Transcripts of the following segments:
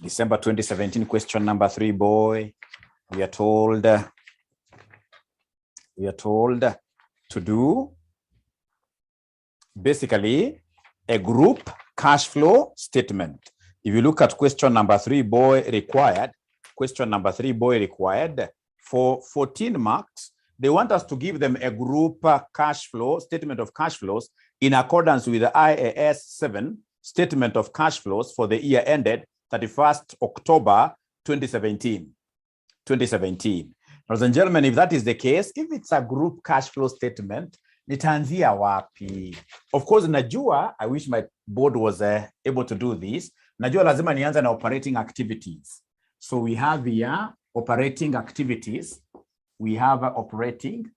December 2017, question number 3, boy. We are told to do basically a group cash flow statement. If you look at question number 3, boy, required for 14 marks. They want us to give them a group cash flow statement of cash flows in accordance with the IAS 7 statement of cash flows for the year ended 31st October 2017. Ladies and gentlemen, if that is the case, if it's a group cash flow statement, nitaanzia wapi? Of course, najua, I wish my board was able to do this. Najua lazima nianze na operating activities. So we have here operating activities. We have operating.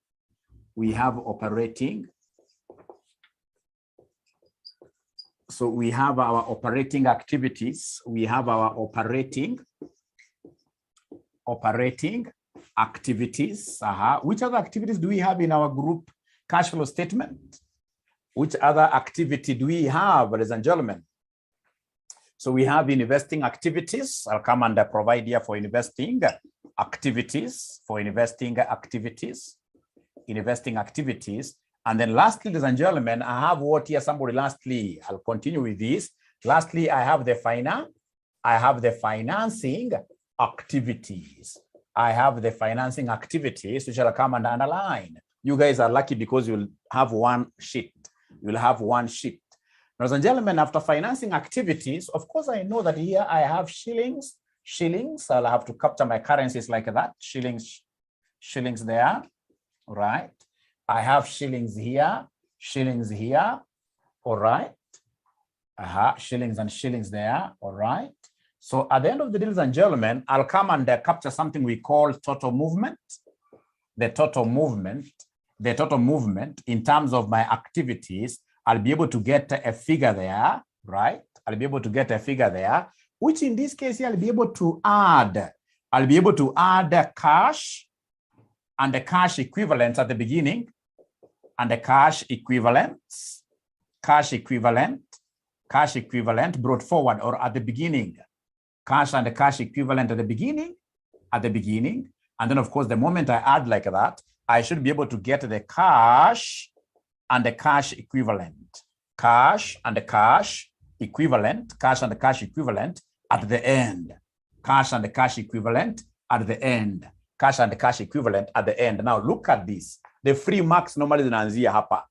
So we have our operating activities. We have our operating activities. Which other activities do we have in our group cash flow statement? Which other activity do we have, ladies and gentlemen? So we have investing activities. I'll come and provide here for investing activities, investing activities. And then lastly, ladies and gentlemen, I have what here, somebody lastly, I'll continue with this. Lastly, I have the financing activities. Which I'll come and underline. You guys are lucky because you'll have one sheet. Ladies and gentlemen, after financing activities, of course, I know that here I have shillings. I'll have to capture my currencies like that. Shillings there, right? I have shillings here, all right? Shillings and shillings there, all right? So at the end of the day, ladies and gentlemen, I'll come and capture something we call total movement. The total movement in terms of my activities, I'll be able to get a figure there, right? Which in this case, I'll be able to add cash and the cash equivalents at the beginning, and the cash equivalent brought forward or at the beginning. Cash and the cash equivalent at the beginning. And then, of course, the moment I add like that, I should be able to get the cash and the cash equivalent. Cash and the cash equivalent at the end. Now, look at this. The free marks normally zinaanzia hapa.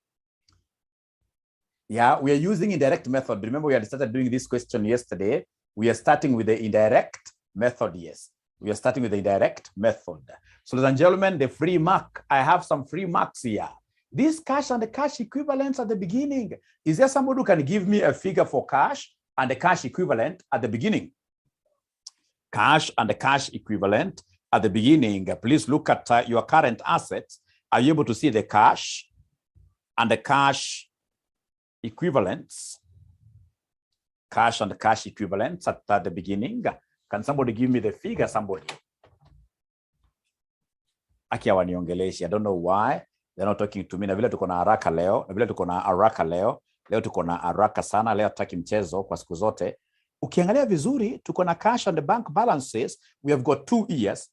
Yeah, we are using indirect method. Remember, we had started doing this question yesterday. We are starting with the indirect method, yes. We are starting with the indirect method. So, ladies and gentlemen, the free mark, I have some free marks here. This cash and the cash equivalents at the beginning. Is there somebody who can give me a figure for cash and the cash equivalent at the beginning? Cash and the cash equivalent at the beginning. Please look at your current assets. Are you able to see the cash and the cash equivalents? Cash and the cash equivalents at the beginning. Can somebody give me the figure, somebody? Aki hawaniongeleshe. I don't know why they're not talking to me. Na vile tuko na haraka leo. Leo tuko na haraka sana. Leo tutaki mchezo kwa siku zote. Ukiangalia vizuri, tuko na cash and the bank balances. We have got 2 years.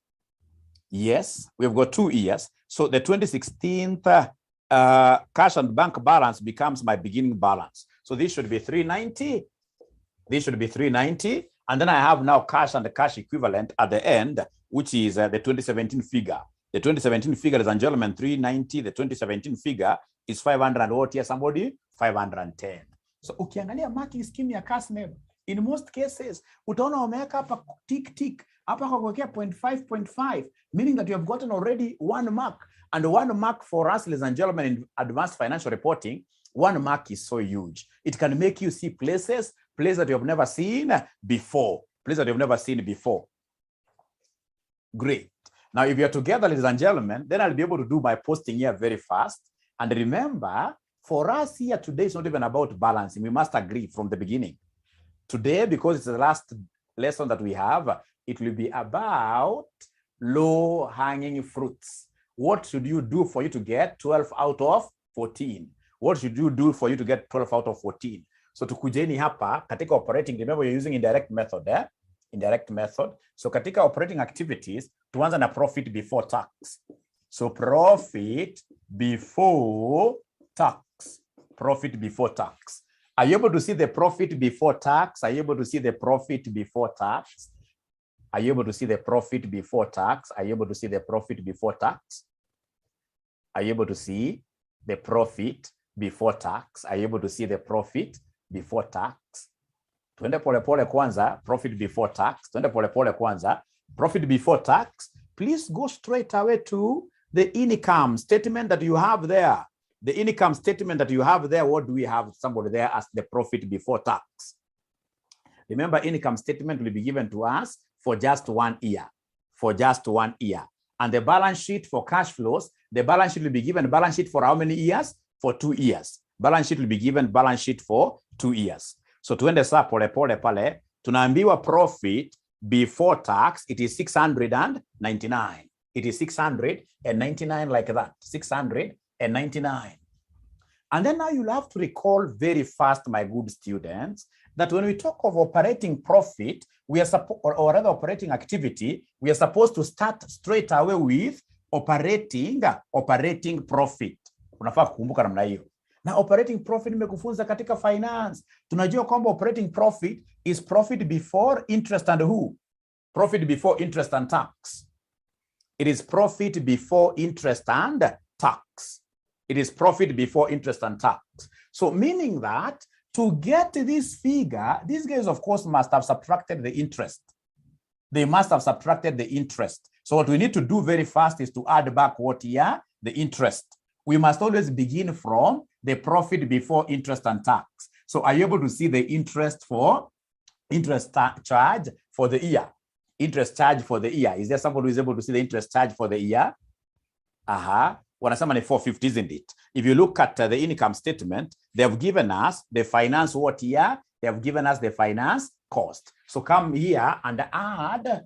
Yes, we have got 2 years. So the 2016 cash and bank balance becomes my beginning balance. So this should be 390. And then I have now cash and the cash equivalent at the end, which is the 2017 figure. The 2017 figure, ladies and gentlemen, 390. The 2017 figure is 500 and what here, somebody? 510. So ukiangalia marking scheme ya CASMEB, in most cases, utaona wameweka hapa tick, hapa kwa kuwekea 0.5, meaning that you have gotten already 1 mark. And 1 mark for us, ladies and gentlemen, in advanced financial reporting, 1 mark is so huge. It can make you see places that you have never seen before. Great. Now, if you're together, ladies and gentlemen, then I'll be able to do my posting here very fast. And remember, for us here today, it's not even about balancing. We must agree from the beginning. Today, because it's the last lesson that we have, it will be about low-hanging fruits. What should you do for you to get 12 out of 14? What should you do for you to get 12 out of 14? So tukujeni hapa katika operating, remember you're using indirect method. Indirect method. So katika operating activities, tuanza na profit before tax. So profit before tax. Profit before tax. Are you able to see the profit before tax? Are you able to see the profit before tax? Are you able to see the profit before tax? Are you able to see the profit before tax? Are you able to see the profit before tax? Are you able to see the profit before tax? Tuende pole pole kwanza, profit before tax. Tuende pole pole kwanza, profit before tax. Please go straight away to the income statement that you have there. The income statement that you have there, what do we have? Somebody there as the profit before tax. Remember, income statement will be given to us for just 1 year. For just 1 year. And the balance sheet for cash flows, the balance sheet will be given balance sheet for how many years? For 2 years. Balance sheet will be given balance sheet for 2 years. So tuende saa pole pole pale, tunaambiwa profit before tax, it is 699. It is 699 like that, 699. And then now you'll have to recall very fast, my good students, that when we talk of operating profit, we are or rather operating activity, we are supposed to start straight away with operating profit. Unafaa kukumbuka namna hiyo. Na operating profit nimekufunza katika finance. Tunajua kwamba operating profit is profit before interest and who? Profit before interest and tax. It is profit before interest and tax. It is profit before interest and tax. So meaning that to get this figure, these guys of course must have subtracted the interest. They must have subtracted the interest. So what we need to do very fast is to add back what here? The interest. We must always begin from the profit before interest and tax. So are you able to see the interest charge for the year? Interest charge for the year. Is there somebody who is able to see the interest charge for the year? Wanasema ni 450, isn't it? If you look at the income statement, they have given us the finance what year? They have given us the finance cost. So come here and add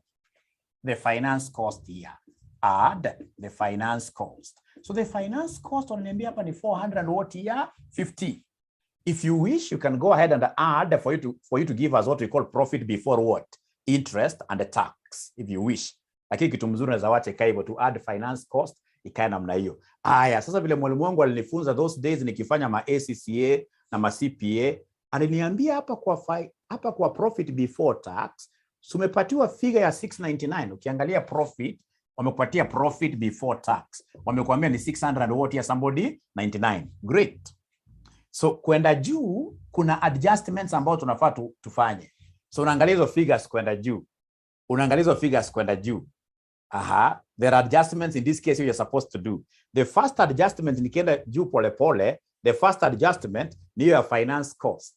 the finance cost here. Add the finance cost. So the finance cost on hapa ni 400 what year? 50. If you wish, you can go ahead and add for you to give us what we call profit before what? Interest and the tax, if you wish. Lakini kitu mzuri unaweza wacha ikae hivyo, to add finance cost ikae namna hiyo. Aya, sasa vile mwalimu wangu alinifunza those days nikifanya ma ACCA na ma CPA, aliniambia hapa kwa profit before tax, sumepatiwa figure ya 699. Ukiangalia profit, wamekupatia profit before tax. Wamekuambia ni 600 what ya somebody 99. Great. So kwenda juu kuna adjustments ambao tunafaa tufanye. So unaangalia hizo figures kwenda juu. There are adjustments in this case you're supposed to do. The first adjustment nikienda juu pole pole, the first adjustment ni your finance cost,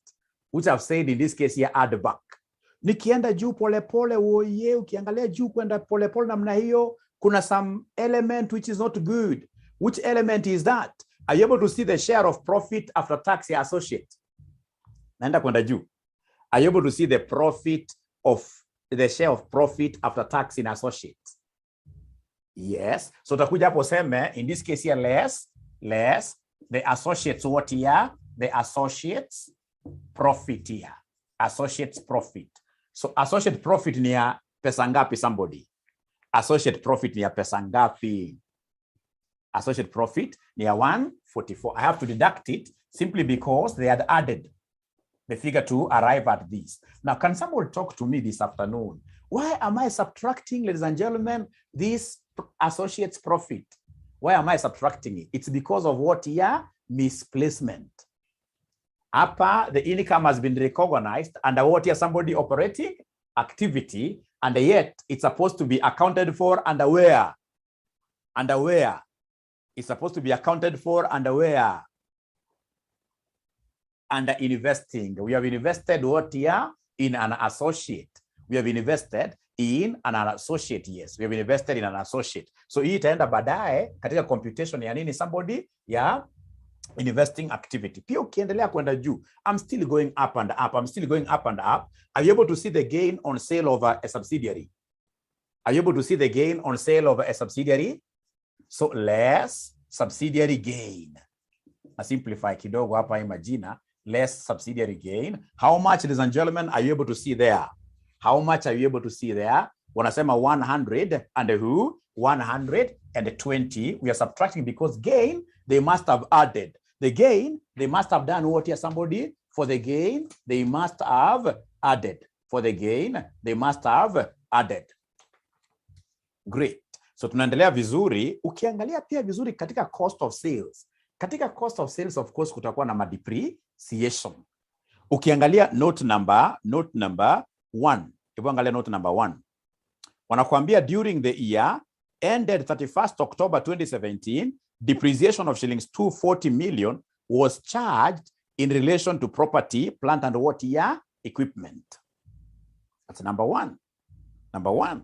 which I've said in this case here add back. Nikienda juu pole pole, oye, ukiangalia juu kwenda pole pole namna hiyo, kuna some element which is not good. Which element is that? Are you able to see the share of profit after tax ya associate? Naenda kwenda juu. Are you able to see the share of profit after tax in associate? Yes. So utakuja hapo seme, in this case here, less the associates what here? The associates profit here. Associates profit. So associate profit ni ya pesa ngapi somebody? Associate profit ni ya pesa ngapi? Associate profit ni ya 144. I have to deduct it simply because they had added the figure to arrive at this. Now, can someone talk to me this afternoon? Why am I subtracting, ladies and gentlemen, this associates profit? Why am I subtracting it? It's because of what here? Misplacement. Upper, the income has been recognized under what here? Somebody operating activity, and yet it's supposed to be accounted for under where? Under where? It's supposed to be accounted for under where? Under investing. We have invested what here? In an associate. We have invested in an associate. Yes, we have invested in an associate. So hii itaenda baadaye katika computation ya nini somebody ya investing activity. Pia ukiendelea kwenda juu, I'm still going up and up. I'm still going up and up. Are you able to see the gain on sale of a subsidiary? Are you able to see the gain on sale of a subsidiary? So less subsidiary gain. Na simplify kidogo hapa hii majina. Less subsidiary gain. How much, ladies and gentlemen, are you able to see there? How much are you able to see there? Wanasema 100 and who? 120. We are subtracting because gain, they must have added. The gain, they must have done what here, somebody? For the gain, they must have added. For the gain, they must have added. Great. So tunaendelea vizuri. Ukiangalia pia vizuri katika cost of sales. Katika cost of sales, of course, kutakuwa na depreciation. Ukiangalia note number 1. Hebu angalia note number 1. Wanakuambia during the year ended 31st October 2017, depreciation of shillings 240 million was charged in relation to property, plant and what year? Equipment. That's number 1. Number 1.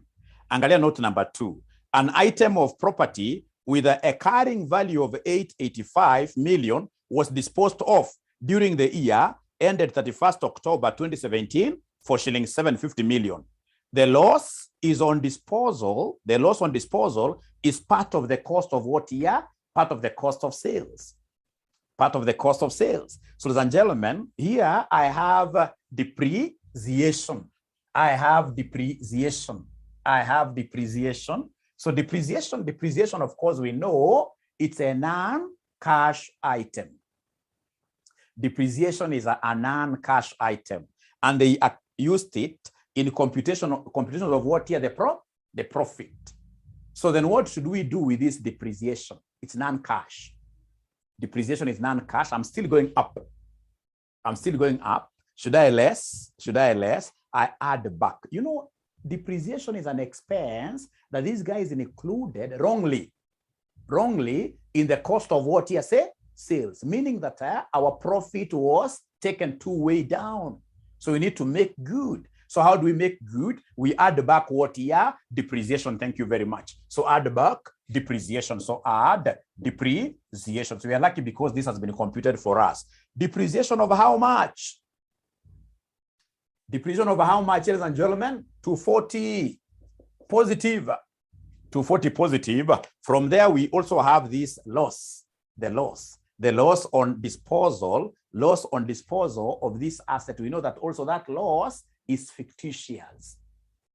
Angalia note number 2. An item of property with a carrying value of 885 million was disposed of during the year ended 31st October 2017 for shillings 750 million. The loss is on disposal. The loss on disposal is part of the cost of what year? Part of the cost of sales. Part of the cost of sales. So, ladies and gentlemen, here I have depreciation. I have depreciation. I have depreciation. So depreciation, of course, we know it's a non-cash item. Depreciation is a non-cash item. And they used it in computation of what here? The profit. So then what should we do with this depreciation? It's non-cash. Depreciation is non-cash. I'm still going up. I'm still going up. Should I less? I add back. You know, depreciation is an expense that this guy is included wrongly in the cost of what here? Say sales, meaning that our profit was taken way down. So we need to make good. So how do we make good? We add back what here? Depreciation. Thank you very much. So add back depreciation. So add depreciation. So we are lucky because this has been computed for us. Depreciation of how much? Depreciation of how much, ladies and gentlemen? 240 positive. 240 positive. From there, we also have this loss. The loss on disposal of this asset. We know that also that loss is fictitious.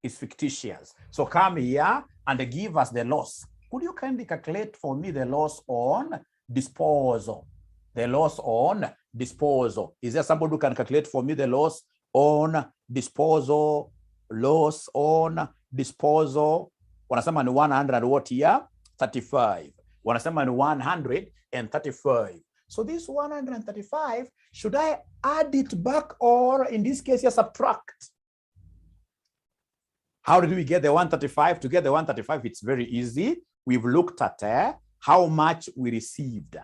It's fictitious. So come here and give us the loss. Could you kindly calculate for me the loss on disposal? The loss on disposal. Is there somebody who can calculate for me the loss on disposal? Loss on disposal. Wanasema ni 100 what here? 35. Wanasema ni 135. So this 135, should I add it back or in this case, subtract? How did we get the 135? To get the 135, it's very easy. We've looked at how much we received.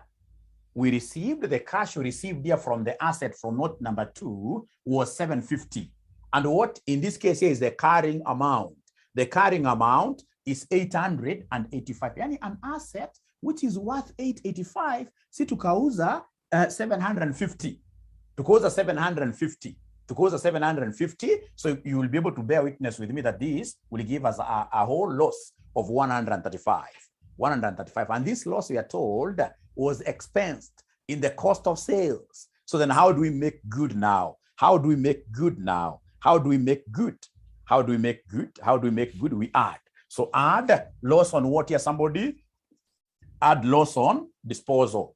We received the cash we received here from the asset from note number 2 was 750. And what in this case here is the carrying amount. The carrying amount is 885. Yani an asset which is worth 885, si tukauza 750. Tukauza 750. Tukauza 750. So you will be able to bear witness with me that this will give us a whole loss of 135. 135. And this loss, we are told, was expensed in the cost of sales. So then how do we make good now? How do we make good now? How do we make good? How do we make good? How do we make good? We add. So add loss on what here, somebody? Add loss on disposal.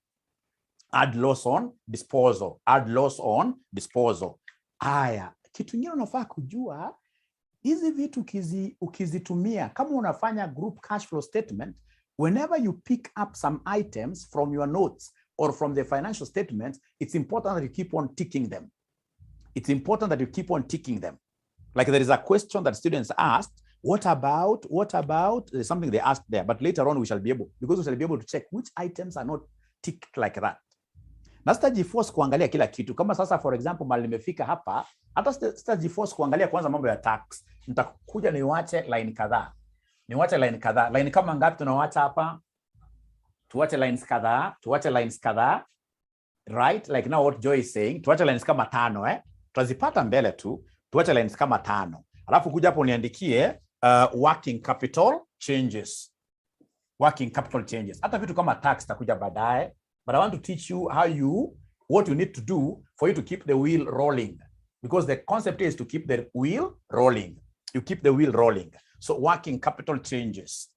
Add loss on disposal. Add loss on disposal. Aya, kitu ingine unafaa kujua, hizi vitu ukizitumia, kama unafanya group cash flow statement, whenever you pick up some items from your notes or from the financial statements, it's important that you keep on ticking them. It's important that you keep on ticking them. Like there is a question that students asked, what about, there's something they asked there, but later on we shall be able to check which items are not ticked like that. Na sitajiforce kuangalia kila kitu. Kama sasa for example mali nimefika hapa, hata sitajiforce kuangalia kwanza mambo ya tax. Nitakuja niwache line kadhaa. Line kama ngapi tunawacha hapa? Tuwache lines kadhaa. Right? Like now what Joy is saying, tuwache lines kama 5, Tutazipata mbele tu. Tuwache lines kama 5. Alafu kuja hapo niandikie working capital changes. Working capital changes. Hata vitu kama tax takuja baadaye. But I want to teach you what you need to do for you to keep the wheel rolling. because the concept is to keep the wheel rolling. You keep the wheel rolling. So working capital changes.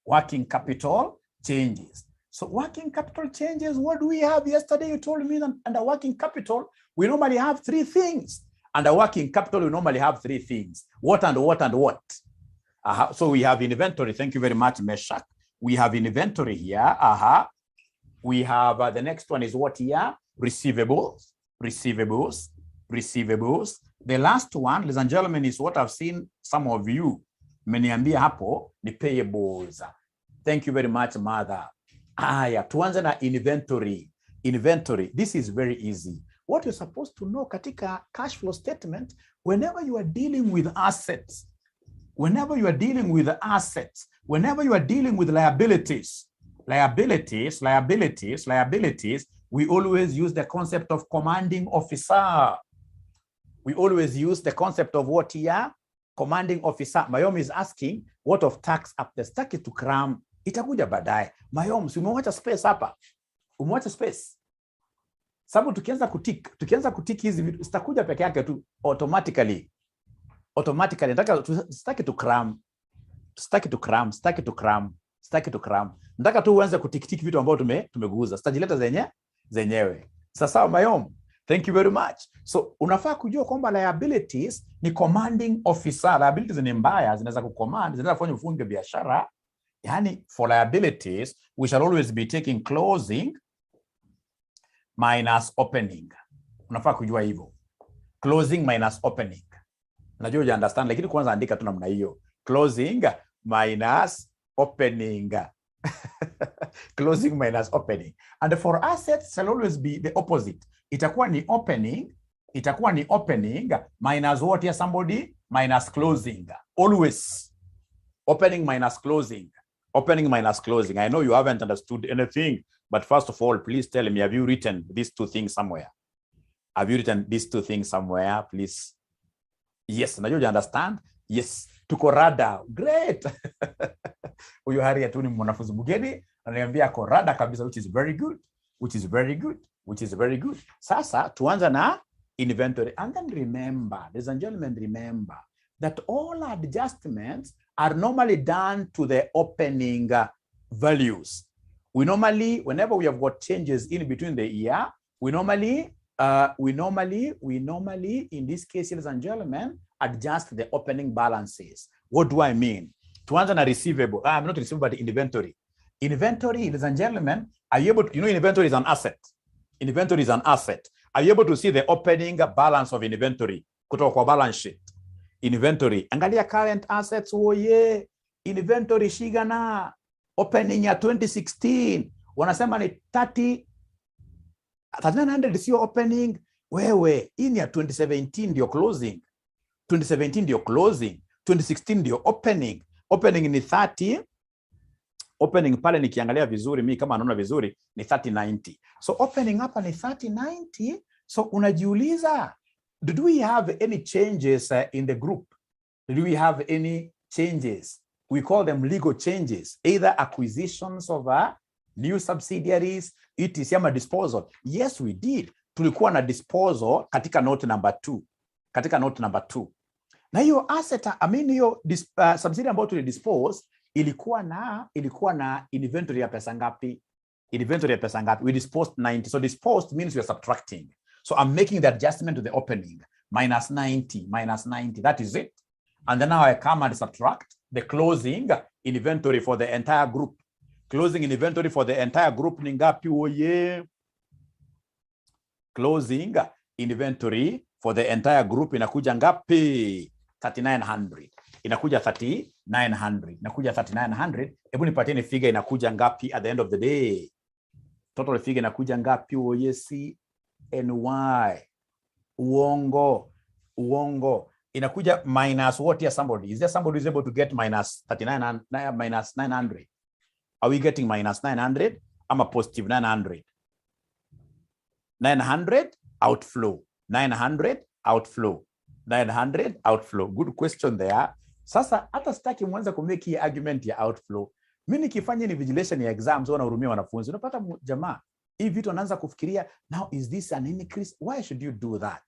Working capital changes. So working capital changes, what do we have? Yesterday you told me that under working capital, we normally have three things. Under working capital, we normally have three things. What and what and what? So we have inventory. Thank you very much, Meshach. We have inventory here. We have, the next one is what here? Receivables, receivables, receivables. The last one, ladies and gentlemen, is what I've seen some of you mmeniambia hapo ni payables. Thank you very much, mother. Tuanze na inventory. Inventory, this is very easy. What you're supposed to know katika cash flow statement, whenever you are dealing with assets, whenever you are dealing with assets, whenever you are dealing with liabilities, we always use the concept of commanding officer. We always use the concept of what here? Commanding officer. Mayom is asking, what of tax up the stack it to cram? Itakuja baadaye. Mayom, si umewacha space hapa? Umewacha space? Sababu tukianza kutik hizi vitu zitakuja peke yake tu automatically. Nataka staki to cram. Nataka tu uanze kutikitiki vitu ambavyo tumeguza. Sitajileta zenyewe. Sasa Mayom, thank you very much. So unafaa kujua kwamba liabilities ni commanding officer. Liabilities ni mbaya, zinaweza kucommand, zinaweza kufanya ufunge biashara. Yani for liabilities, we shall always be taking closing minus opening. Unafaa kujua hivyo. Closing minus opening. Najua you understand, lakini kwanza andika tu namna hiyo. Closing minus opening. Closing minus opening. And for assets shall always be the opposite. Itakuwa ni opening minus what here somebody? Minus closing. Always. Opening minus closing. Opening minus closing. I know you haven't understood anything, but first of all, please tell me, have you written these two things somewhere? Have you written these two things somewhere, please? Yes, now you understand? Yes. Tuko rada. Great. Huyu hari tu ni mwanafunzi mgeni, ananiambia ako rada kabisa, which is very good. Sasa tuanza na inventory. And then remember, ladies and gentlemen, remember that all adjustments are normally done to the opening values. We normally, whenever we have got changes in between the year, we normally, in this case, ladies and gentlemen, adjust the opening balances. What do I mean? Tuanza na receivable. I'm not receivable, but inventory. Inventory, ladies and gentlemen, are you able to, you know, inventory is an asset. Inventory is an asset. Are you able to see the opening balance of inventory? Kutoka kwa balance sheet. Inventory. Angalia current assets. Oh yeah. Inventory shigana. Opening ya 2016. Wanasema ni 3900 sio opening. Wewe, hii ni ya 2017 ndio closing. 2017 ndio closing. 2016 ndio opening. Opening ni 30. Opening pale nikiangalia vizuri, mimi kama naona vizuri ni 3090. So opening hapa ni 3090. So unajiuliza, did we have any changes in the group? Did we have any changes? We call them legal changes, either acquisitions of new subsidiaries, etc. ama disposal. Yes, we did. Tulikuwa na disposal katika note number 2. Katika note number 2. Na hiyo asset, hiyo subsidiary ambayo tulidispose ilikuwa na inventory ya pesa ngapi? Inventory ya pesa ngapi? We disposed 90. So disposed means we are subtracting. So I'm making the adjustment to the opening. Minus 90. That is it. And then now I come and subtract the closing inventory for the entire group. Closing inventory for the entire group ni ngapi? Oye. Closing inventory for the entire group inakuja ngapi? 3900. Inakuja 3900. Inakuja 3900. Hebu nipatieni figure inakuja ngapi at the end of the day? Total figure inakuja ngapi? Oye, CNY. Uongo. Inakuja minus what here somebody? Is there somebody who's able to get minus 39 minus 900? Are we getting minus 900? I'm a positive 900. 900 outflow. 900 outflow. 900 outflow. Good question there. Sasa hata sitaki mwanza kumeki argument ya outflow. Mimi nikifanya ni vigilation ya exams wanahurumia wanafunzi. Unapata jamaa, hii vitu anaanza kufikiria, now is this an increase? Why should you do that?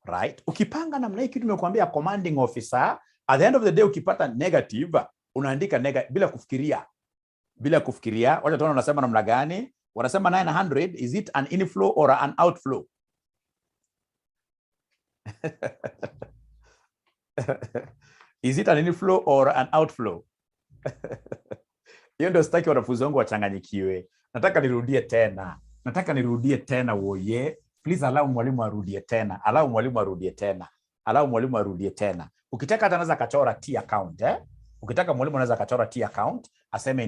right? Ukipanga namna hii, kitu nimekuambia commanding officer, at the end of the day ukipata negative unaandika negative bila kufikiria. Wacha tuone unasema namna gani. Wanasema 900, is it an inflow or an outflow? Is it an inflow or an outflow? Hiyo ndio sitaki wanafunzi wangu wachanganyikiwe. Nataka nirudie tena woye. Please allow mwalimu arudie tena. Ukitaka hata anaweza kachora T account, Ukitaka mwalimu anaweza kachora T account, aseme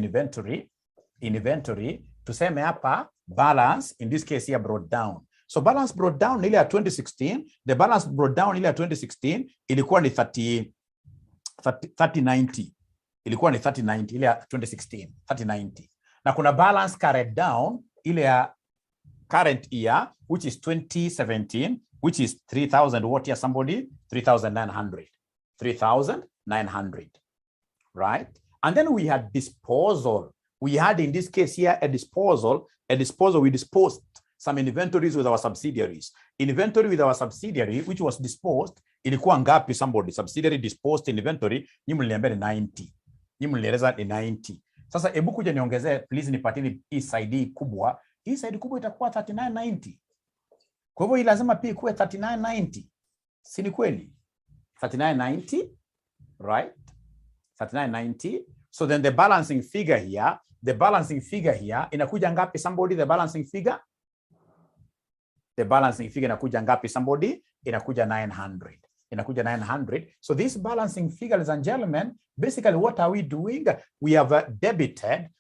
inventory, tuseme hapa balance, in this case here brought down. So balance brought down ile ya 2016, the balance brought down ile ya 2016 ilikuwa ni 3090. Ilikuwa ni 3090 ile ya 2016, 3090. Na kuna balance carried down ile ya current year, which is 2017, which is 3000 what here somebody 3900, right? And then we had disposal. We had in this case here a disposal. We disposed some inventories with our subsidiaries. Inventory with our subsidiary which was disposed ilikuwa ngapi somebody? Subsidiary disposed inventory nyinyi mliniambia ni 90. Nyinyi mlinieleza ni 90. Sasa hebu kuja niongezee please, nipatini hii side kubwa. Hii side kubwa itakuwa 3990. Kwa hivyo hii lazima pia ikuwe 3990. Si ni kweli? 3990, right? 3990. So then the balancing figure here inakuja ngapi somebody? The balancing figure inakuja ngapi somebody? Inakuja 900. So this balancing figure, ladies and gentlemen, basically what are we doing? We have debited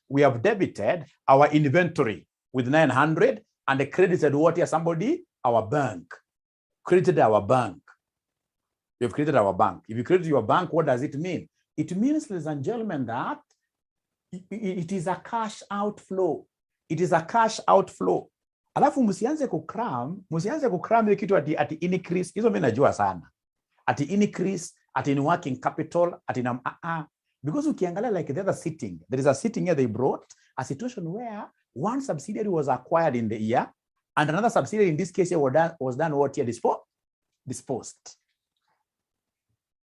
our inventory with 900 and credited what here somebody? Our bank. Credited our bank. You've created our bank. If you credit your bank, what does it mean? It means, ladies and gentlemen, that it is a cash outflow. Alafu msianze kukram ile kitu ati increase. Hizo mimi najua sana. Ati increase, ati in working capital, ati because ukiangalia like the other sitting, there is a sitting here they brought a situation where one subsidiary was acquired in the year and another subsidiary in this case was done what year? Disposed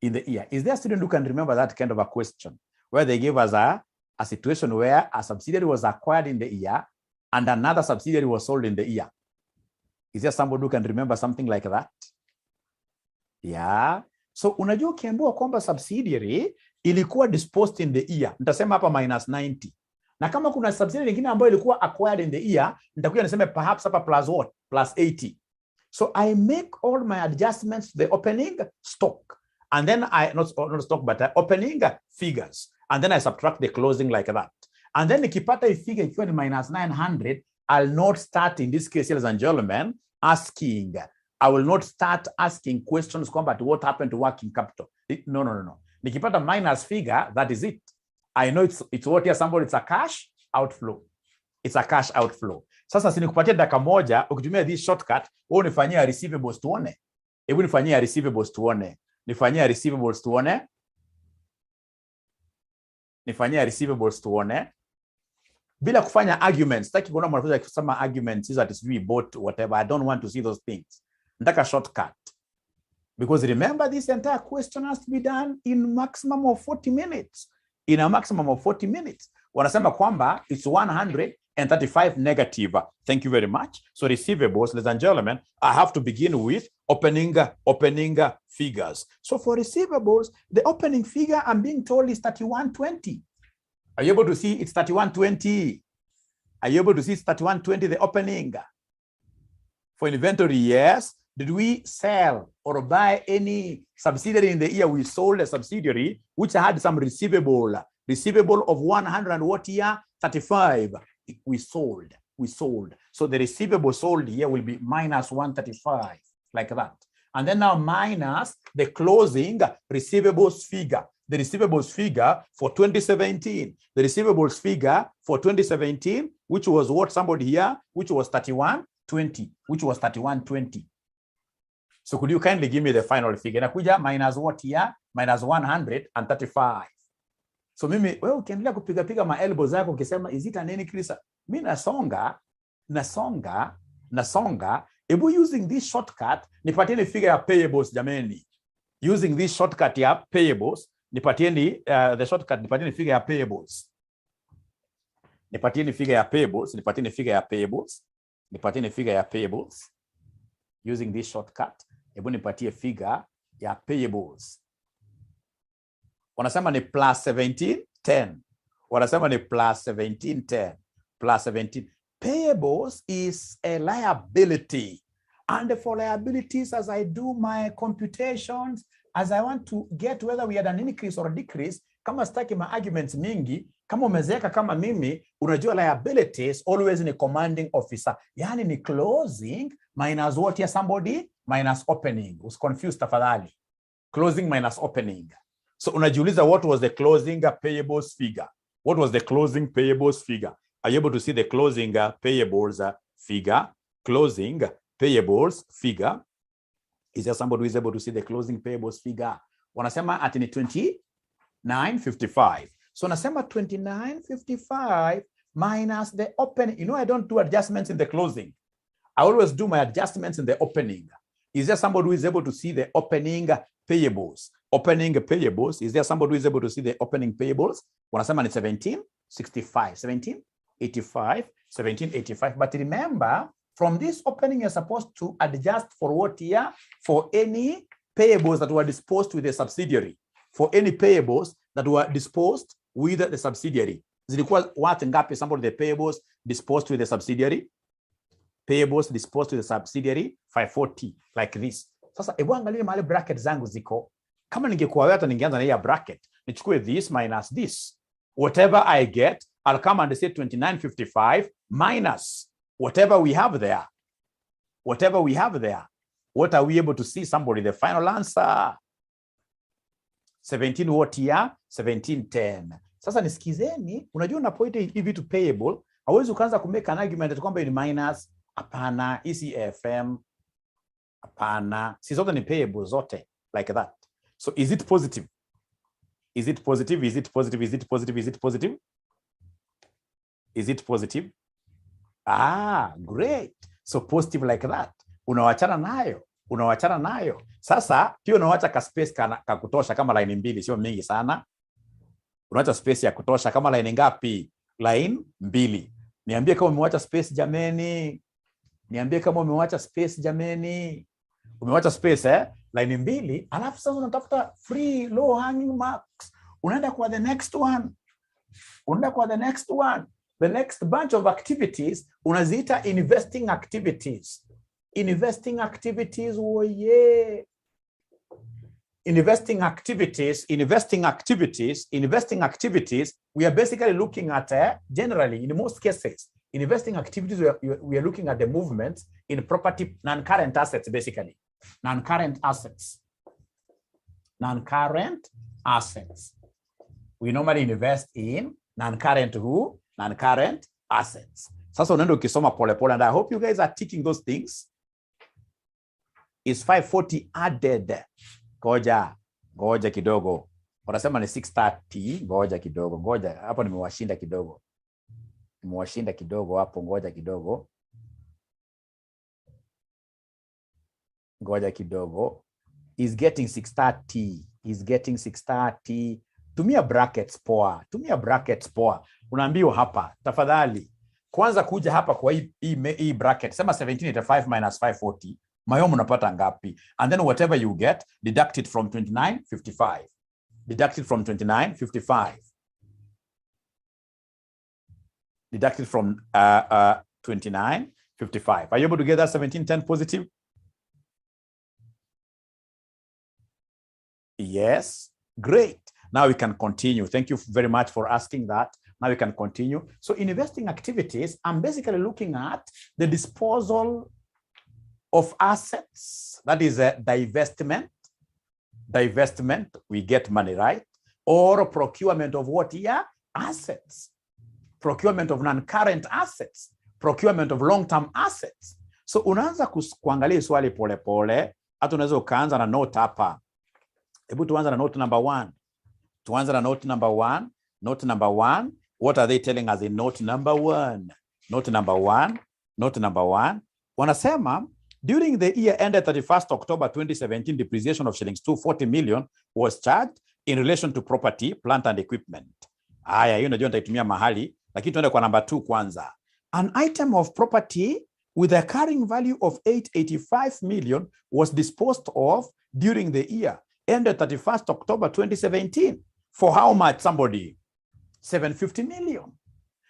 in the year. Is there a student who can remember that kind of a question where they gave us a situation where a subsidiary was acquired in the year and another subsidiary was sold in the year? Is there somebody who can remember something like that? Yeah. So unajua ukiambiwa kwamba subsidiary ilikuwa disposed in the year, nitasema hapa minus 90. Na kama kuna subsidiary nyingine ambayo ilikuwa acquired in the year, nitakuja niseme perhaps hapa plus what? Plus 80. So I make all my adjustments to the opening stock. And then not stock, but opening figures. And then I subtract the closing like that. And then nikipata hii figure ikiwa ni minus 900, I'll not start in this case, ladies and gentlemen, I will not start asking questions about what happened to working capital. No. Nikipata minus figure, that is it. I know it's what here somebody, it's a cash outflow. Sasa sinikupatia dakika moja ukitumia this shortcut, wewe unifanyia receivables tuone. Hebu nifanyia receivables tuone. Bila kufanya arguments. Sitaki kuona mwanafunzi akisema arguments is that is we bought whatever. I don't want to see those things. Nataka shortcut. Because remember, this entire question has to be done in maximum of 40 minutes. In a maximum of 40 minutes. Wanasema kwamba it's 135 negative. Thank you very much. So receivables, ladies and gentlemen, I have to begin with opening figures. So for receivables, the opening figure I'm being told is 3120. Are you able to see it's 3120? Are you able to see it's 3120, the opening? For inventory, yes. Did we sell or buy any subsidiary in the year? We sold a subsidiary which had some receivable of 100 and what year? 35. We sold. So the receivable sold here will be minus 135, like that. And then now minus the closing receivables figure. The receivables figure for 2017. The receivables figure for 2017, which was what somebody here, which was 3120. So could you kindly give me the final figure? Nakuja minus what here? Minus 135. So mimi, wewe ukiendelea kupiga ma elbows zako ukisema is it an increase? Mimi nasonga Ebu using this shortcut, nipatieni figure ya payables jameni. Using this shortcut ya payables, nipatieni the shortcut, nipatieni figure ya payables. Nipatieni figure ya payables, nipatieni figure ya payables. Nipatieni figure ya payables. Using this shortcut, ebu nipatie figure ya payables. Wanasema ni plus 1710. Wanasema ni plus 1710. Plus 17. Payables is a liability. And for liabilities, as I do my computations, as I want to get whether we had an increase or a decrease, kama staki ma arguments mingi, kama umezeeka kama mimi, unajua liabilities always ni commanding officer. Yani ni closing minus what here somebody? Minus opening. Usiconfuse tafadhali. Closing minus opening. So unajiuliza, what was the closing payables figure? What was the closing payables figure? Are you able to see the closing payables figure? Closing payables figure. Is there somebody who is able to see the closing payables figure? Wanasema at 29.55. So wanasema 29.55 minus the opening. You know, I don't do adjustments in the closing. I always do my adjustments in the opening. Is there somebody who is able to see the opening payables? Opening payables. Is there somebody who is able to see the opening payables? Wanasema ni 1765, 1785, 1785. But remember, from this opening, you're supposed to adjust for what year? For any payables that were disposed with the subsidiary. For any payables that were disposed with the subsidiary. Zilikuwa watu ngapi? Somebody the payables disposed with the subsidiary. Payables disposed with the subsidiary 540, like this. Sasa ebu angalia mahali bracket zangu ziko. Kama ningekuwa wewe hata ningeanza na hii bracket. Nichukue this minus this. Whatever I get, I'll come and say 29.55 minus whatever we have there. Whatever we have there. What are we able to see? Somebody, the final answer. 17 what here? 1710. Sasa nisikizeni, unajua unapoita hivi vitu payable, hauwezi ukaanza kumeka an argument kwamba ni minus. Hapana, CFFM. Hapana, si zote ni payable zote like that. So is it positive? Is it positive? Is it positive? Is it positive? Is it positive? Is it positive? Ah, great. So positive like that. Unawachana nayo. Unawachana nayo. Sasa pia unawacha ka space ka kutosha kama line mbili, sio mingi sana. Unawacha space ya kutosha kama line ngapi? Line mbili. Niambie kama umewacha space jameni. Niambie kama umewacha space jameni. Umewacha space line mbili, alafu sasa unatafuta free low hanging marks. Unaenda kwa the next one. Unaenda kwa the next one. The next bunch of activities unaziita investing activities. Investing activities, oh yeah. Investing activities, we are basically looking at, generally, in most cases, investing activities, we are looking at the movements in property, non-current assets, basically. Non-current assets. Non-current assets. We normally invest in non-current who? Non-current assets. Sasa unaenda ukisoma pole pole, and I hope you guys are taking those things. Is 540 added? Ngoja kidogo. Wanasema ni 630. Ngoja kidogo. Ngoja hapo nimewashinda kidogo. Nimewashinda kidogo hapo, ngoja kidogo. Ngoja kidogo. Is getting 630. Is getting 630. Tumia brackets poa. Tumia brackets poa. Unaambiwa hapa, tafadhali. Kwanza kuja hapa kwa hii bracket. Sema 1785 minus 540. Mayomo unapata ngapi? And then whatever you get, deduct it from 29.55. Deduct it from 29.55. Deduct it from 29.55. Are you able to get that 1710 positive? Yes. Great. Now we can continue. Thank you very much for asking that. Now we can continue. So in investing activities, I'm basically looking at the disposal of assets. That is a divestment. Divestment, we get money, right? Or procurement of what here? Assets. Procurement of non-current assets. Procurement of long-term assets. So unaanza kuangalia swali pole pole. Hata unaweza ukaanza na note hapa. Hebu tuanza na note number 1. Tuanza na note number 1. Note number 1. What are they telling us in note number 1? Note number 1. Note number 1. Wanasema During the year ended 31st October 2017, depreciation of shillings 240 million was charged in relation to property, plant and equipment. Haya, hiyo najua nitaitumia mahali, lakini tuende kwa number 2 kwanza. An item of property with a carrying value of 885 million was disposed of during the year ended 31st October 2017. For how much, somebody? 750 million.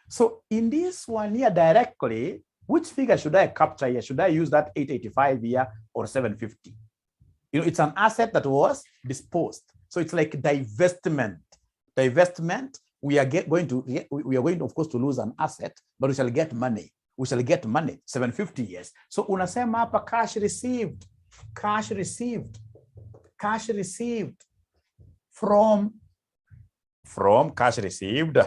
So in this one here directly, which figure should I capture here? Should I use that 885 here or 750? You know, it's an asset that was disposed. So it's like divestment. Divestment, we are going to, of course, to lose an asset, but we shall get money. We shall get money, 750 years. So unasema hapa cash received. Cash received. Cash received from cash received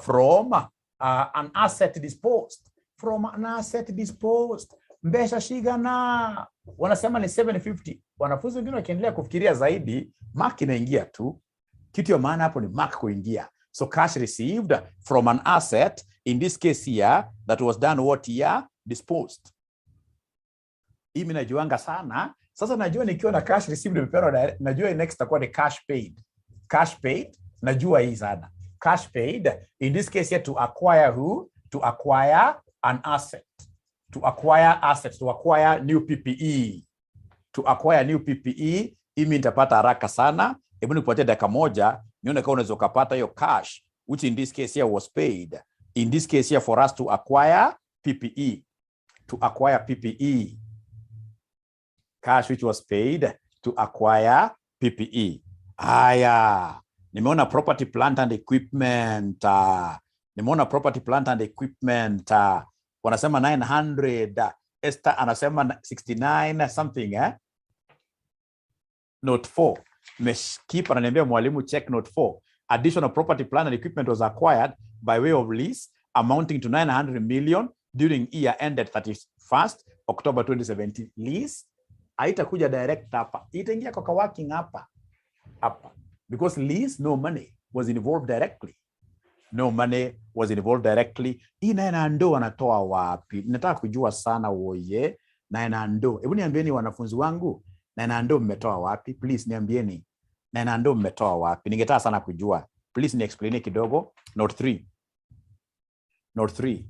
from an asset disposed. From an asset disposed. Mbesha shigana. Wanasema ni 750. Wanafunzi wengine wakiendelea kufikiria zaidi, mark inaingia tu. Kitu ya maana hapo ni mark kuingia. So cash received from an asset, in this case here, that was done what year? Disposed. Hii mimi najuanga sana. Sasa najua nikiwa na cash received nimepewa, najua next takuwa ni cash paid. Cash paid, najua hii sana. Cash paid, in this case here, to acquire who? To acquire an asset. To acquire assets, to acquire new PPE. To acquire new PPE, imi nitapata haraka sana. Hebu nikupatie dakika moja, nione kama unaweza kupata hiyo cash, which in this case here was paid. In this case here, for us to acquire PPE. To acquire PPE. Cash which was paid to acquire PPE. Haya, nimeona property, plant and equipment. Nimeona property, plant and equipment. Wanasema 900. Esther anasema 69 something, Note 4. Keep ananiambia mwalimu, check note 4. Additional property, plant and equipment was acquired by way of lease amounting to 900 million during year ended 31st October 2017. Lease haitakuja direct hapa. Itaingia kwa working hapa. Because lease, no money was involved directly. No money was involved directly. Hii 900 anatoa wapi? Nataka kujua sana woye. 900. Hebu niambieni wanafunzi wangu, 900 mmetoa wapi? Please niambieni. 900 mmetoa wapi? Ningetaka sana kujua. Please ni explain kidogo. Note 3. Note 3.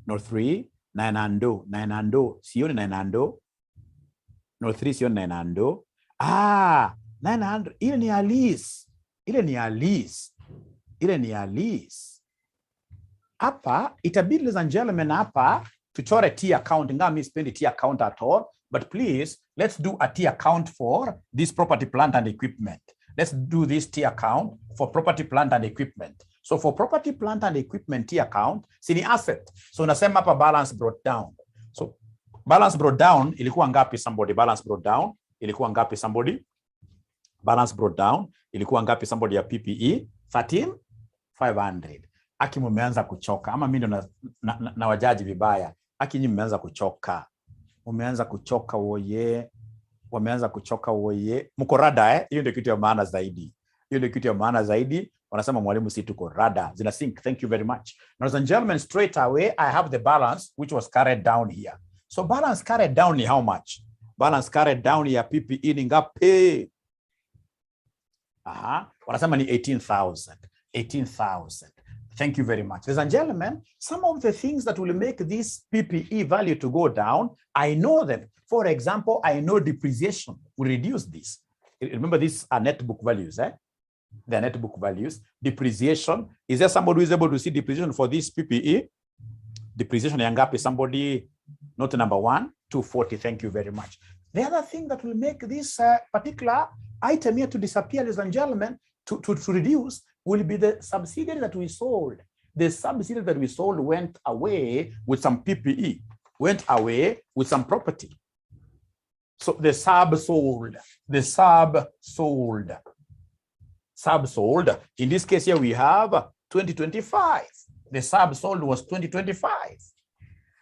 Note 3. 900. 900. Sioni 900. Note 3 sioni 900. 900. Ile ni lease. Ile ni lease. Ile ni lease. Hapa itabidi, ladies and gentlemen, hapa tuchore T account. Ingawa mimi sipendi T account at all, but please let's do a T account for this property, plant and equipment. Let's do this T account for property, plant and equipment. So for property, plant and equipment T account, si ni asset. So nasema hapa balance brought down. So balance brought down ilikuwa ngapi somebody? Balance brought down ilikuwa ngapi somebody? Balance brought down ilikuwa ngapi somebody ya PPE? 13,500. Aki mumeanza kuchoka. Ama mimi ndo na wajaji vibaya. Aki nyinyi mmeanza kuchoka. Umeanza kuchoka woye. Wameanza kuchoka woye. Mko rada Hiyo ndio kitu ya maana zaidi. Hiyo ndio kitu ya maana zaidi. Wanasema mwalimu, si tuko rada. Zina sync. Thank you very much. Ladies and gentlemen, straight away I have the balance which was carried down here. So balance carried down ni how much? Balance carried down ya PPE ni ngapi? Wanasema ni 18,000. 18,000. Thank you very much. Ladies and gentlemen, some of the things that will make this PPE value to go down, I know them. For example, I know depreciation will reduce this. Remember, these are net book values, They're net book values. Depreciation. Is there somebody who is able to see depreciation for this PPE? Depreciation yangapi? Somebody, note number 1, 240. Thank you very much. The other thing that will make this particular item here to disappear, ladies and gentlemen, to reduce, will be the subsidiary that we sold. The subsidiary that we sold went away with some PPE, went away with some property. So the sub sold. The sub sold. Sub sold. In this case here, we have 2025. The sub sold was 2025.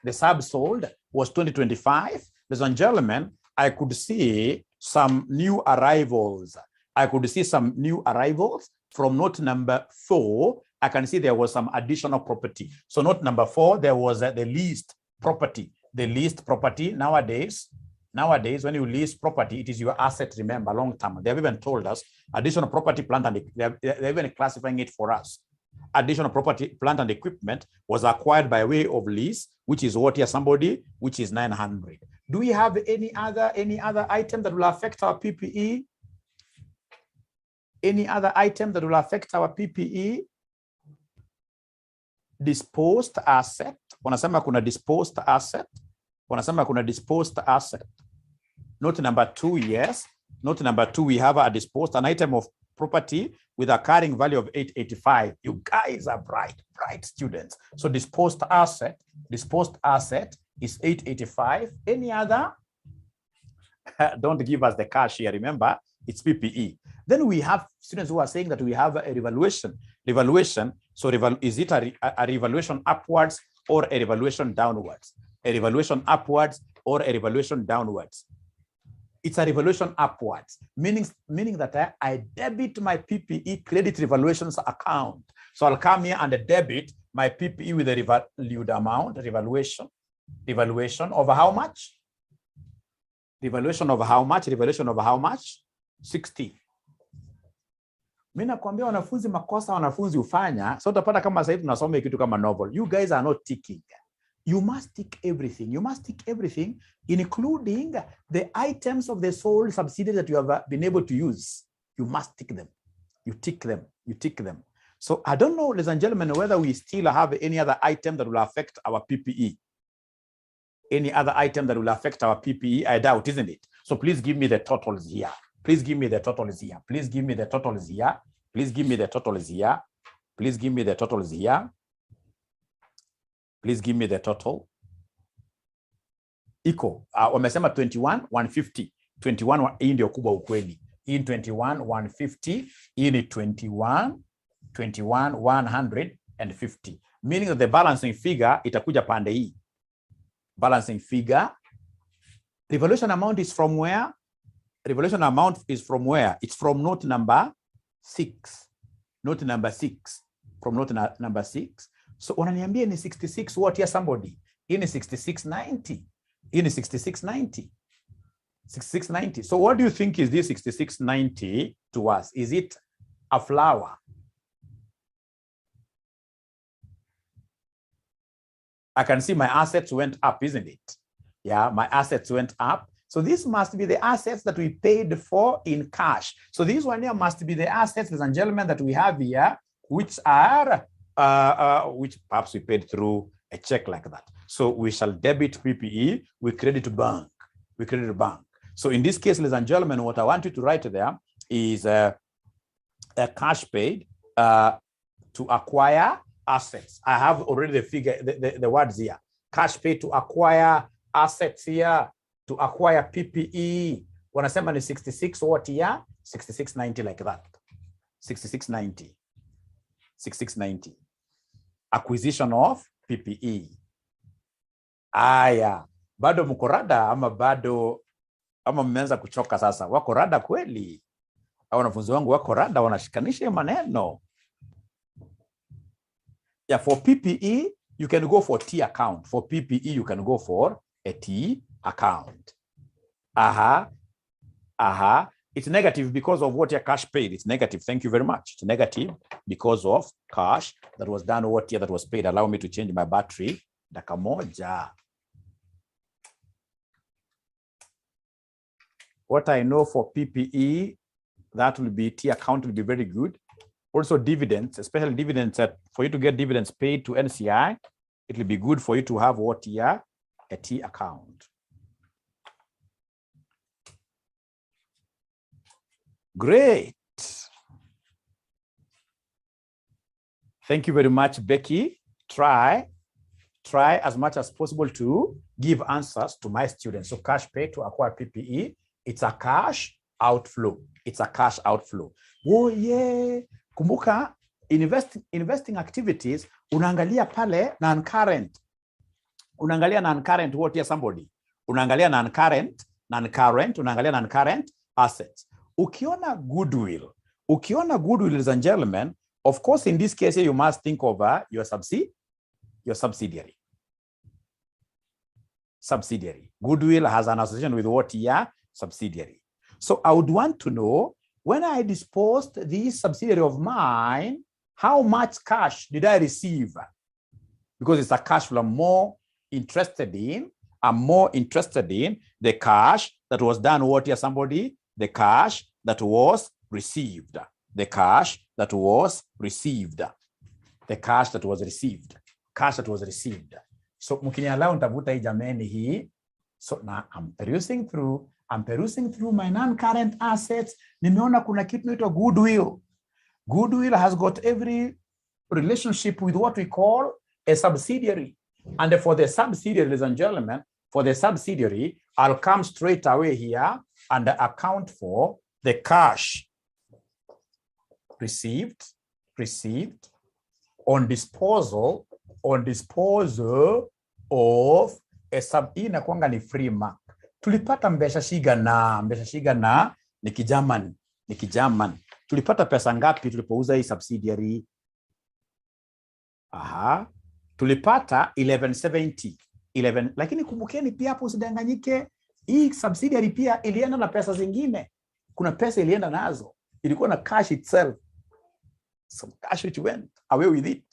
The sub sold was 2025. Ladies and gentlemen, I could see some new arrivals. I could see some new arrivals from note number 4. I can see there was some additional property. So note number 4, there was the leased property. the leased property. Nowadays, when you lease property, it is your asset, remember, long term. They have even told us additional property, plant, and they're even classifying it for us. Additional property, plant, and equipment was acquired by way of lease, which is what here, somebody, which is 900. Do we have any other item that will affect our PPE? Any other item that will affect our PPE? Disposed asset. Wanasema kuna disposed asset. Wanasema kuna disposed asset. Note number 2, yes. Note number 2, we have a disposed, an item of property with a carrying value of 885. You guys are bright students. So disposed asset is 885. Any other? Don't give us the cash here. Remember, it's PPE. Then we have students who are saying that we have a revaluation. So is it a revaluation upwards or a revaluation downwards? A revaluation upwards or a revaluation downwards? It's a revaluation upwards, meaning that I debit my PPE credit revaluations account. So I'll come here and debit my PPE with a revalued amount, revaluation over how much? Revaluation over how much? Revaluation over how much? 60. Mimi nakwambia wanafunzi makosa wanafunzi ufanya. So utapata kama sasa hivi tunasoma kitu kama novel. You guys are not ticking. You must tick everything. You must tick everything, including the items of the sole subsidiary that you have been able to use. You must tick them. You tick them. You tick them. So I don't know, ladies and gentlemen, whether we still have any other item that will affect our PPE. Any other item that will affect our PPE? I doubt, isn't it? So please give me the totals here. Please give me the totals here. Please give me the totals here. Please give me the totals here. Please give me the totals here. Please give me the total. Iko. Wamesema 21,150. 21, hii ndio kubwa ukweli. Hii 21,150. Hii ni 21,150. Meaning that the balancing figure itakuja pande hii. Balancing figure. Revaluation amount is from where? Revaluation amount is from where? It's from note number 6. Note number 6. From note number 6. So wananiambia ni 66 what here somebody? Hii ni 6690. Hii ni 6690. 6690. So what do you think is this 6690 to us? Is it a flower? I can see my assets went up, isn't it? Yeah, my assets went up. So this must be the assets that we paid for in cash. So this one here must be the assets, ladies and gentlemen, that we have here, which are which perhaps we paid through a check like that. So we shall debit PPE, we credit bank, we credit bank. So in this case, ladies and gentlemen, what I want you to write there is a cash paid to acquire assets. I have already the figure, the words here. Cash paid to acquire assets here, to acquire PPE. Wanasema ni 66 what here? 6690 like that. 6690. 6690. Acquisition of PPE. Aya, bado mko rada ama bado ama mmeanza kuchoka sasa? Wako rada kweli? Au wanafunzi wangu wako rada wanashikanisha maneno? Yeah, for PPE you can go for T account. For PPE you can go for a T account. It's negative because of what your cash paid. It's negative. Thank you very much. It's negative because of cash that was done what year that was paid. Allow me to change my battery. Dakika moja. What I know for PPE, that will be T account will be very good. Also dividends, especially dividends, for you to get dividends paid to NCI, it will be good for you to have what year? A T account. Great. Thank you very much, Becky. Try as much as possible to give answers to my students. So cash paid to acquire PPE, it's a cash outflow. It's a cash outflow. Oh yeah. Kumbuka, investing activities, unaangalia pale non-current. Unaangalia non-current what here somebody. Unaangalia non-current, unaangalia non-current assets. Ukiona goodwill, ladies and gentlemen, of course, in this case, you must think of your subsidiary. Subsidiary. Goodwill has an association with what year? Subsidiary. So I would want to know, when I disposed this subsidiary of mine, how much cash did I receive? Because it's a cash flow I'm more interested in. I'm more interested in the cash that was done what year, somebody? The cash that was received. The cash that was received. The cash that was received. Cash that was received. So mkinialau nitavuta hii jameni hii. So now I'm perusing through my non-current assets. Nimeona kuna kitu inaitwa goodwill. Goodwill has got every relationship with what we call a subsidiary. And for the subsidiary, ladies and gentlemen, for the subsidiary, I'll come straight away here and account for the cash received on disposal of a sub. Inakuanga ni free mark. Tulipata mbesha shiga na ni kijaman. Tulipata pesa ngapi tulipouza hii subsidiary? Tulipata 1170. Lakini kumbukeni pia hapo usidanganyike, hii subsidiary pia ilienda na pesa zingine. Kuna pesa ilienda nazo. Ilikuwa na cash itself. Some cash which went away with it.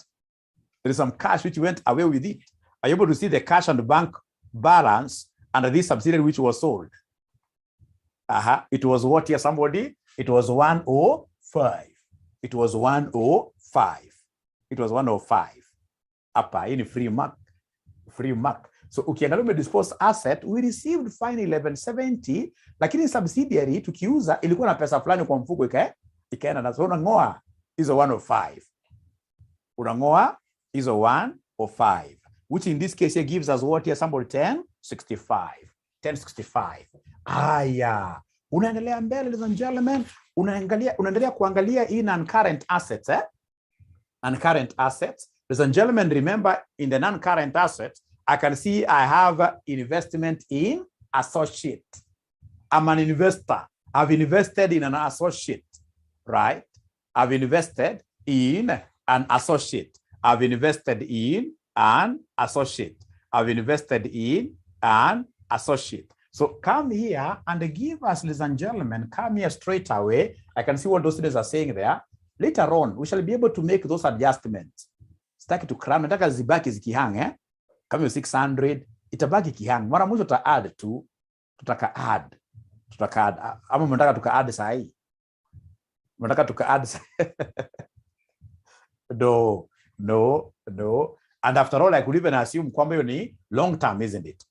There is some cash which went away with it. Are you able to see the cash and the bank balance under this subsidiary which was sold? It was what here, somebody? It was 105. It was 105. Hapa, hii ni free mark. So ukiangalia disposed asset, we received fine 1170, lakini subsidiary tukiuza ilikuwa na pesa fulani kwa mfuko ikaenda na. So unangoa hizo 105. Unangoa hizo 105, which in this case here gives us what here, somebody? 1065. Aya, unaendelea mbele, ladies and gentlemen, unaendelea kuangalia hii non-current assets, non-current assets. Ladies and gentlemen, remember in the non-current assets, I can see I have investment in associate. I'm an investor. I've invested in an associate, right? I've invested in an associate. I've invested in an associate. I've invested in an associate. So come here and give us, ladies and gentlemen, come here straight away. I can see what those students are saying there. Later on, we shall be able to make those adjustments. Staki to cram, nataka zibaki zikihang, kama 600, itabaki kihang. Mara mwisho tuta add tu, tutaka add. Ama mnataka tuka add sahi. Mnataka tuka add sahi. No. And after all, I could even assume kwamba hiyo ni long term, isn't it?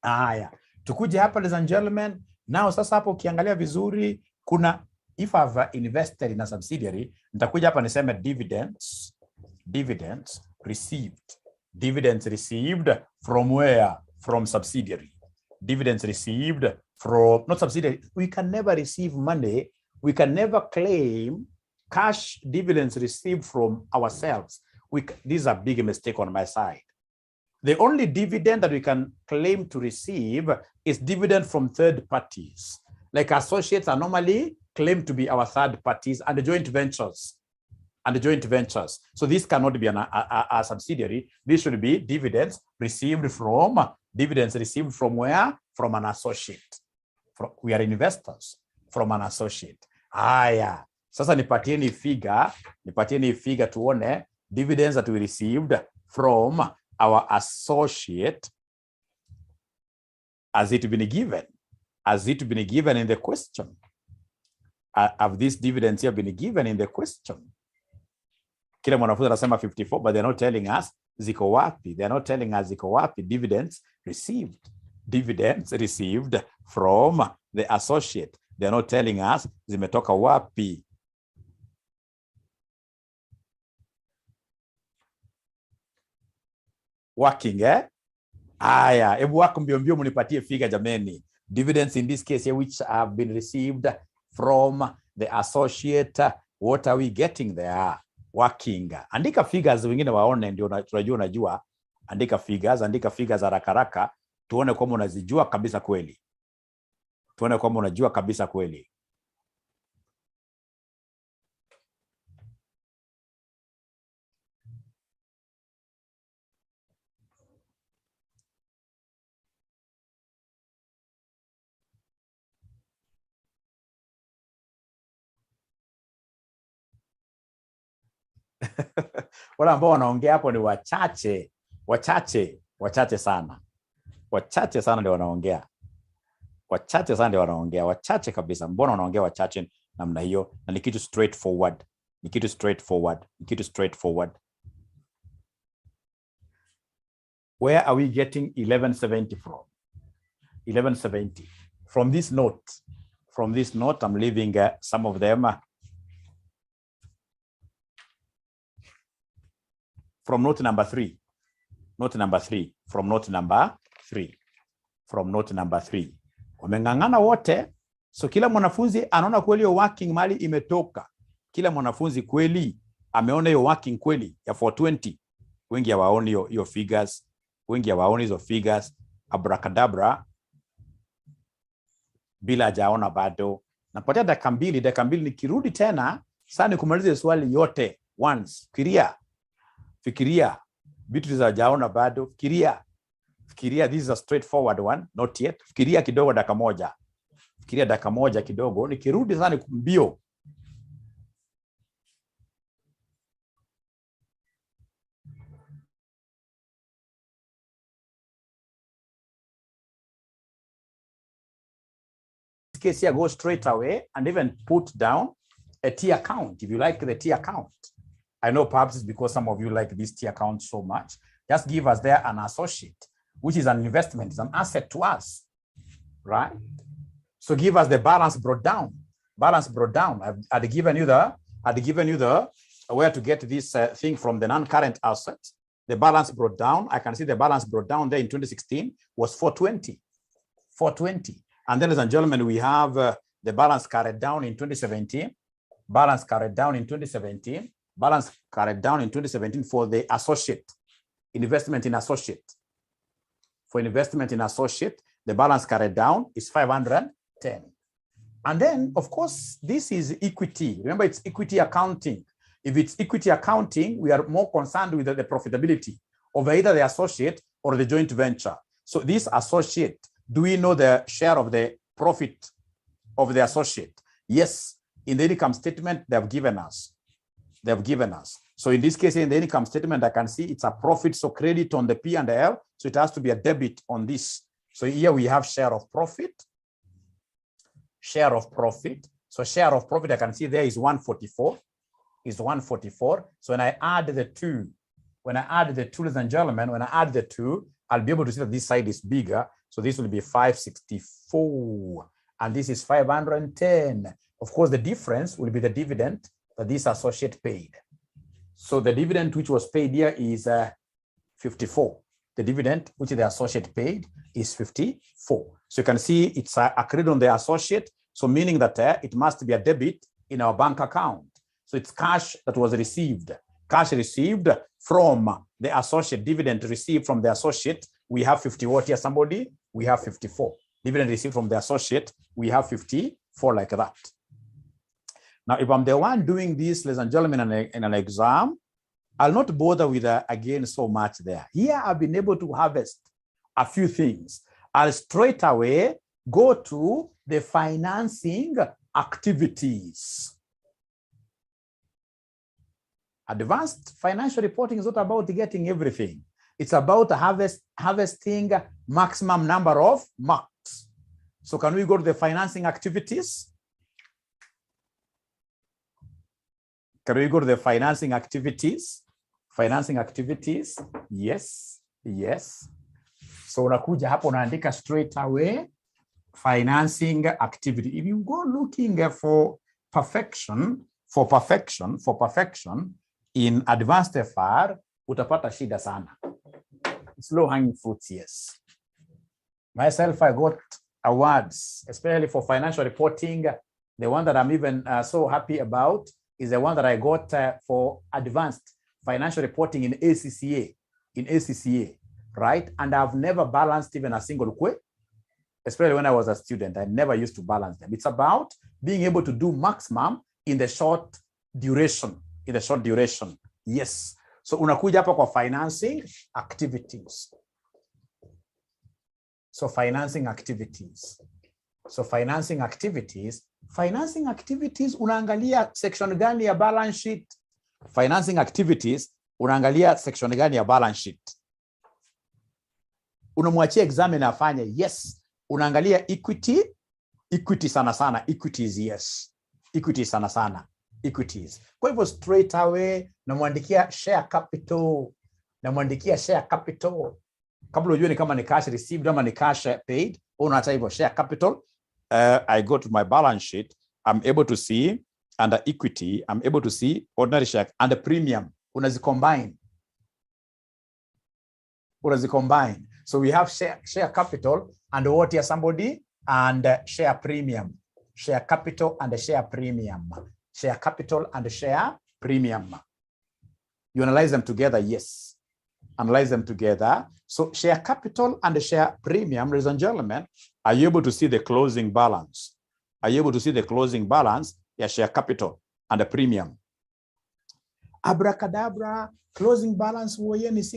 Aya, tukuje hapa, ladies and gentlemen. Now sasa hapo ukiangalia vizuri, kuna, if I've invested in a subsidiary, nitakuja hapa niseme dividends received. Dividends received from where? From subsidiary. Dividends received from, not subsidiary. We can never receive money. We can never claim cash dividends received from ourselves. This is a big mistake on my side. The only dividend that we can claim to receive is dividend from third parties. Like associates are normally claimed to be our third parties and the joint ventures. So this cannot be a subsidiary. This should be dividends received from where? From an associate. We are investors from an associate. Aya. Sasa nipatieni figure tuone dividends that we received from our associate. Has it been given? Has it been given in the question? Have these dividends here been given in the question? Kila mwanafunzi anasema 54, but they're not telling us ziko wapi. They're not telling us ziko wapi. Dividends received. Dividends received from the associate. They're not telling us zimetoka wapi. Working, Aya, hebu wako mbio munipatie figure jameni. Dividends in this case here which have been received from the associate. What are we getting there? Working. Andika figures wengine waone ndio tunajua unajua. Andika figures haraka tuone kama unazijua kabisa kweli. Tuone kama unajua kabisa kweli. Wale ambao wanaongea hapo ni wachache sana. Wachache sana ndio wanaongea. Wachache sana ndio wanaongea. Wachache kabisa. Mbona wanaongea wachache namna hiyo? Na ni kitu straightforward. Ni kitu straightforward. Ni kitu straightforward. Where are we getting 1170 from? 1170. From this note. From this note, I'm leaving some of them. From note number 3. Note number 3. From note number 3. From note number 3. Wameng'ang'ana wote. So kila mwanafunzi anaona kweli hiyo working mali imetoka. Kila mwanafunzi kweli ameona hiyo working kweli ya 420. Wengi hawaoni hiyo figures. Wengi hawaoni hizo figures. Abracadabra. Bila hajaona bado. Napatia dakika mbili nikirudi tena sana kumaliza swali yote once. Fikiria. Vitu za hajaona bado. Fikiria, this is a straightforward one, not yet. Fikiria kidogo dakika moja. Fikiria dakika moja kidogo, nikirudi sana mbio. Case here, go straight away and even put down a T account if you like the T account. I know perhaps it's because some of you like this T account so much. Just give us there an associate, which is an investment, it's an asset to us, right? So give us the balance brought down. Balance brought down. I'd given you the where to get this thing from the non-current assets. The balance brought down. I can see the balance brought down there in 2016 was 420. 420. And then, ladies and gentlemen, we have the balance carried down in 2017. Balance carried down in 2017. Balance carried down in 2017 for the associate. Investment in associate. For investment in associate, the balance carried down is 510. And then, of course, this is equity. Remember, it's equity accounting. If it's equity accounting, we are more concerned with the profitability of either the associate or the joint venture. So this associate, do we know the share of the profit of the associate? Yes. In the income statement, they have given us. They have given us. So in this case, in the income statement, I can see it's a profit. So credit on the P&L. So it has to be a debit on this. So here we have share of profit. Share of profit. So share of profit, I can see there is 144. Is 144. So when I add the two, ladies and gentlemen, when I add the two, I'll be able to see that this side is bigger. So this will be 564. And this is 510. Of course, the difference will be the dividend that this associate paid. So the dividend which was paid here is 54. The dividend which the associate paid is 54. So you can see it's accrued on the associate. So meaning that it must be a debit in our bank account. So it's cash that was received. Cash received from the associate, dividend received from the associate. We have 50 what here, somebody? We have 54. Dividend received from the associate, we have 54 like that. Now, if I'm the one doing this, ladies and gentlemen, in an exam, I'll not bother with, again, so much there. Here, I've been able to harvest a few things. I'll straight away go to the financing activities. Advanced financial reporting is not about getting everything. It's about harvesting maximum number of marks. So can we go to the financing activities? Can we go to the financing activities? Financing activities, yes, yes. So unakuja hapo unaandika straight away financing activity. If you go looking for perfection in advanced FR, utapata shida sana. It's low hanging fruits, yes. Myself, I got awards, especially for financial reporting. The one that I'm even so happy about is the one that I got for advanced financial reporting in ACCA, right? And I've never balanced even a single query, especially when I was a student. I never used to balance them. It's about being able to do maximum in the short duration, yes. So unakuja hapa kwa financing activities. So financing activities. Financing activities, unaangalia section gani ya balance sheet? financing activities, unaangalia section gani ya balance sheet. Unamwachia examiner afanye, yes. Unaangalia equity sana sana, equities, yes. Equities sana sana, equities. Kwa hivyo straight away namwandikia share capital. Kabla ujue ni kama ni cash received ama ni cash paid, unaacha hivyo share capital. I go to my balance sheet, I'm able to see under equity, I'm able to see ordinary share and the premium. Unazicombine. So we have share capital and what here somebody and share premium. Share capital and share premium. Share capital and share premium. You analyze them together, yes. Analyze them together. So share capital and share premium, ladies and gentlemen, are you able to see the closing balance? Are you able to see the closing balance? Yeah, share capital and the premium. Abracadabra, closing balance is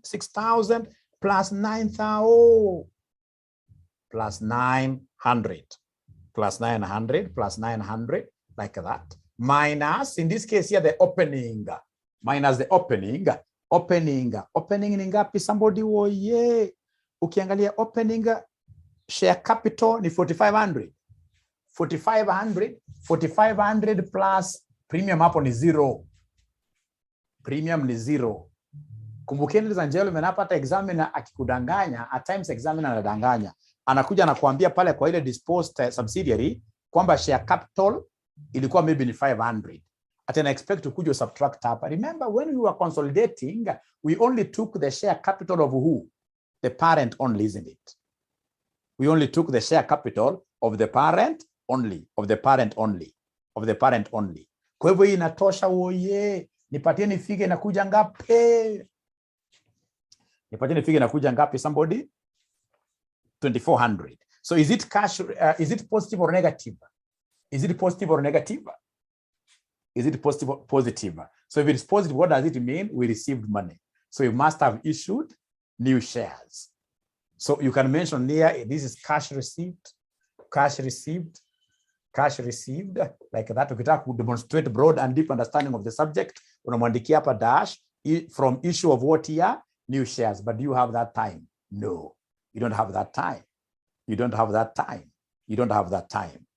6,000 plus 9,000 plus 900 plus 900 plus 900, like that. Minus, in this case here, the opening. Minus the opening. Opening ni ngapi? Somebody woye. Ukiangalia opening, share capital ni 4,500. 4,500 plus premium hapo ni 0. Premium ni 0. Kumbukeni ladies and gentlemen, hapa hata examiner akikudanganya, at times examiner anadanganya. Anakuja na kuambia pale kwa ile disposed subsidiary kwamba share capital ilikuwa maybe ni 500. At an expect to kuja subtract hapa. Remember when we were consolidating, we only took the share capital of who? The parent only, isn't it? We only took the share capital of the parent only, of the parent only. Kwa hivyo inatosha woye. Nipatieni figure inakuja ngapi? Somebody? 2,400. So is it cash, is it positive or negative? Is it positive or negative? Is it positive or positive? So if it is positive, what does it mean? We received money. So you must have issued new shares. So you can mention there, this is cash received, like that. Ukitaka to demonstrate broad and deep understanding of the subject, unamwandikia hapa dash from issue of what here? New shares. But do you have that time? No, you don't have that time.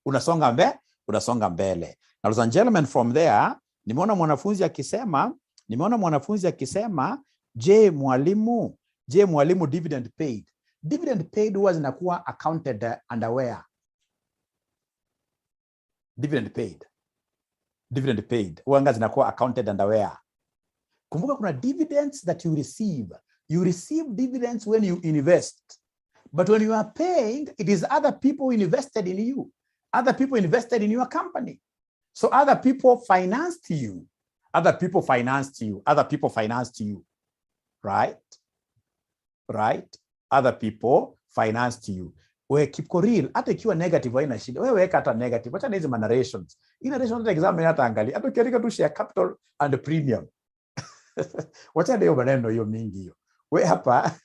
Unasonga mbele. Now, ladies and gentlemen, from there, nimeona mwanafunzi akisema, je mwalimu dividend paid. Dividend paid huwa zinakuwa accounted under where? Dividend paid. Huwa zinakuwa accounted under where? Kumbuka kuna dividends that you receive. You receive dividends when you invest. But when you are paying, it is other people invested in you. Other people invested in your company. So other people financed you. Right? Other people financed you. We keep real. Hata ikiwa negative haina shida. Wewe weka hata negative. Acha hizo narrations. Hii narration examine hata angalia. Hata ukiandika tu share capital and premium. Wacha leo maneno hiyo mingi hiyo. We hapa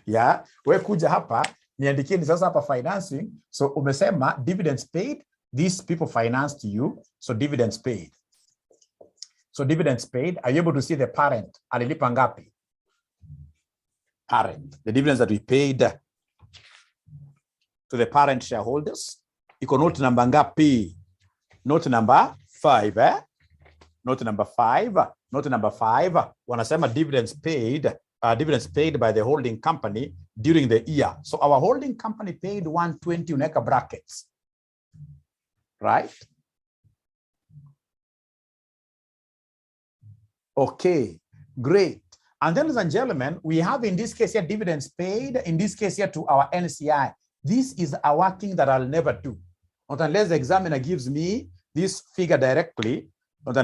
yeah, we kuja hapa niandikieni sasa hapa financing. So umesema dividends paid, these people financed you, so dividends paid. Are you able to see the parent? Alilipa ngapi? Parent. The dividends that we paid to the parent shareholders. Iko note number ngapi? Note number 5, Note number 5. Wanasema dividends paid by the holding company during the year. So our holding company paid 120 uneka brackets. Right? Okay, great. And then, ladies and gentlemen, we have in this case here dividends paid, in this case here to our NCI. This is a working that I'll never do. Not unless the examiner gives me this figure directly. I'll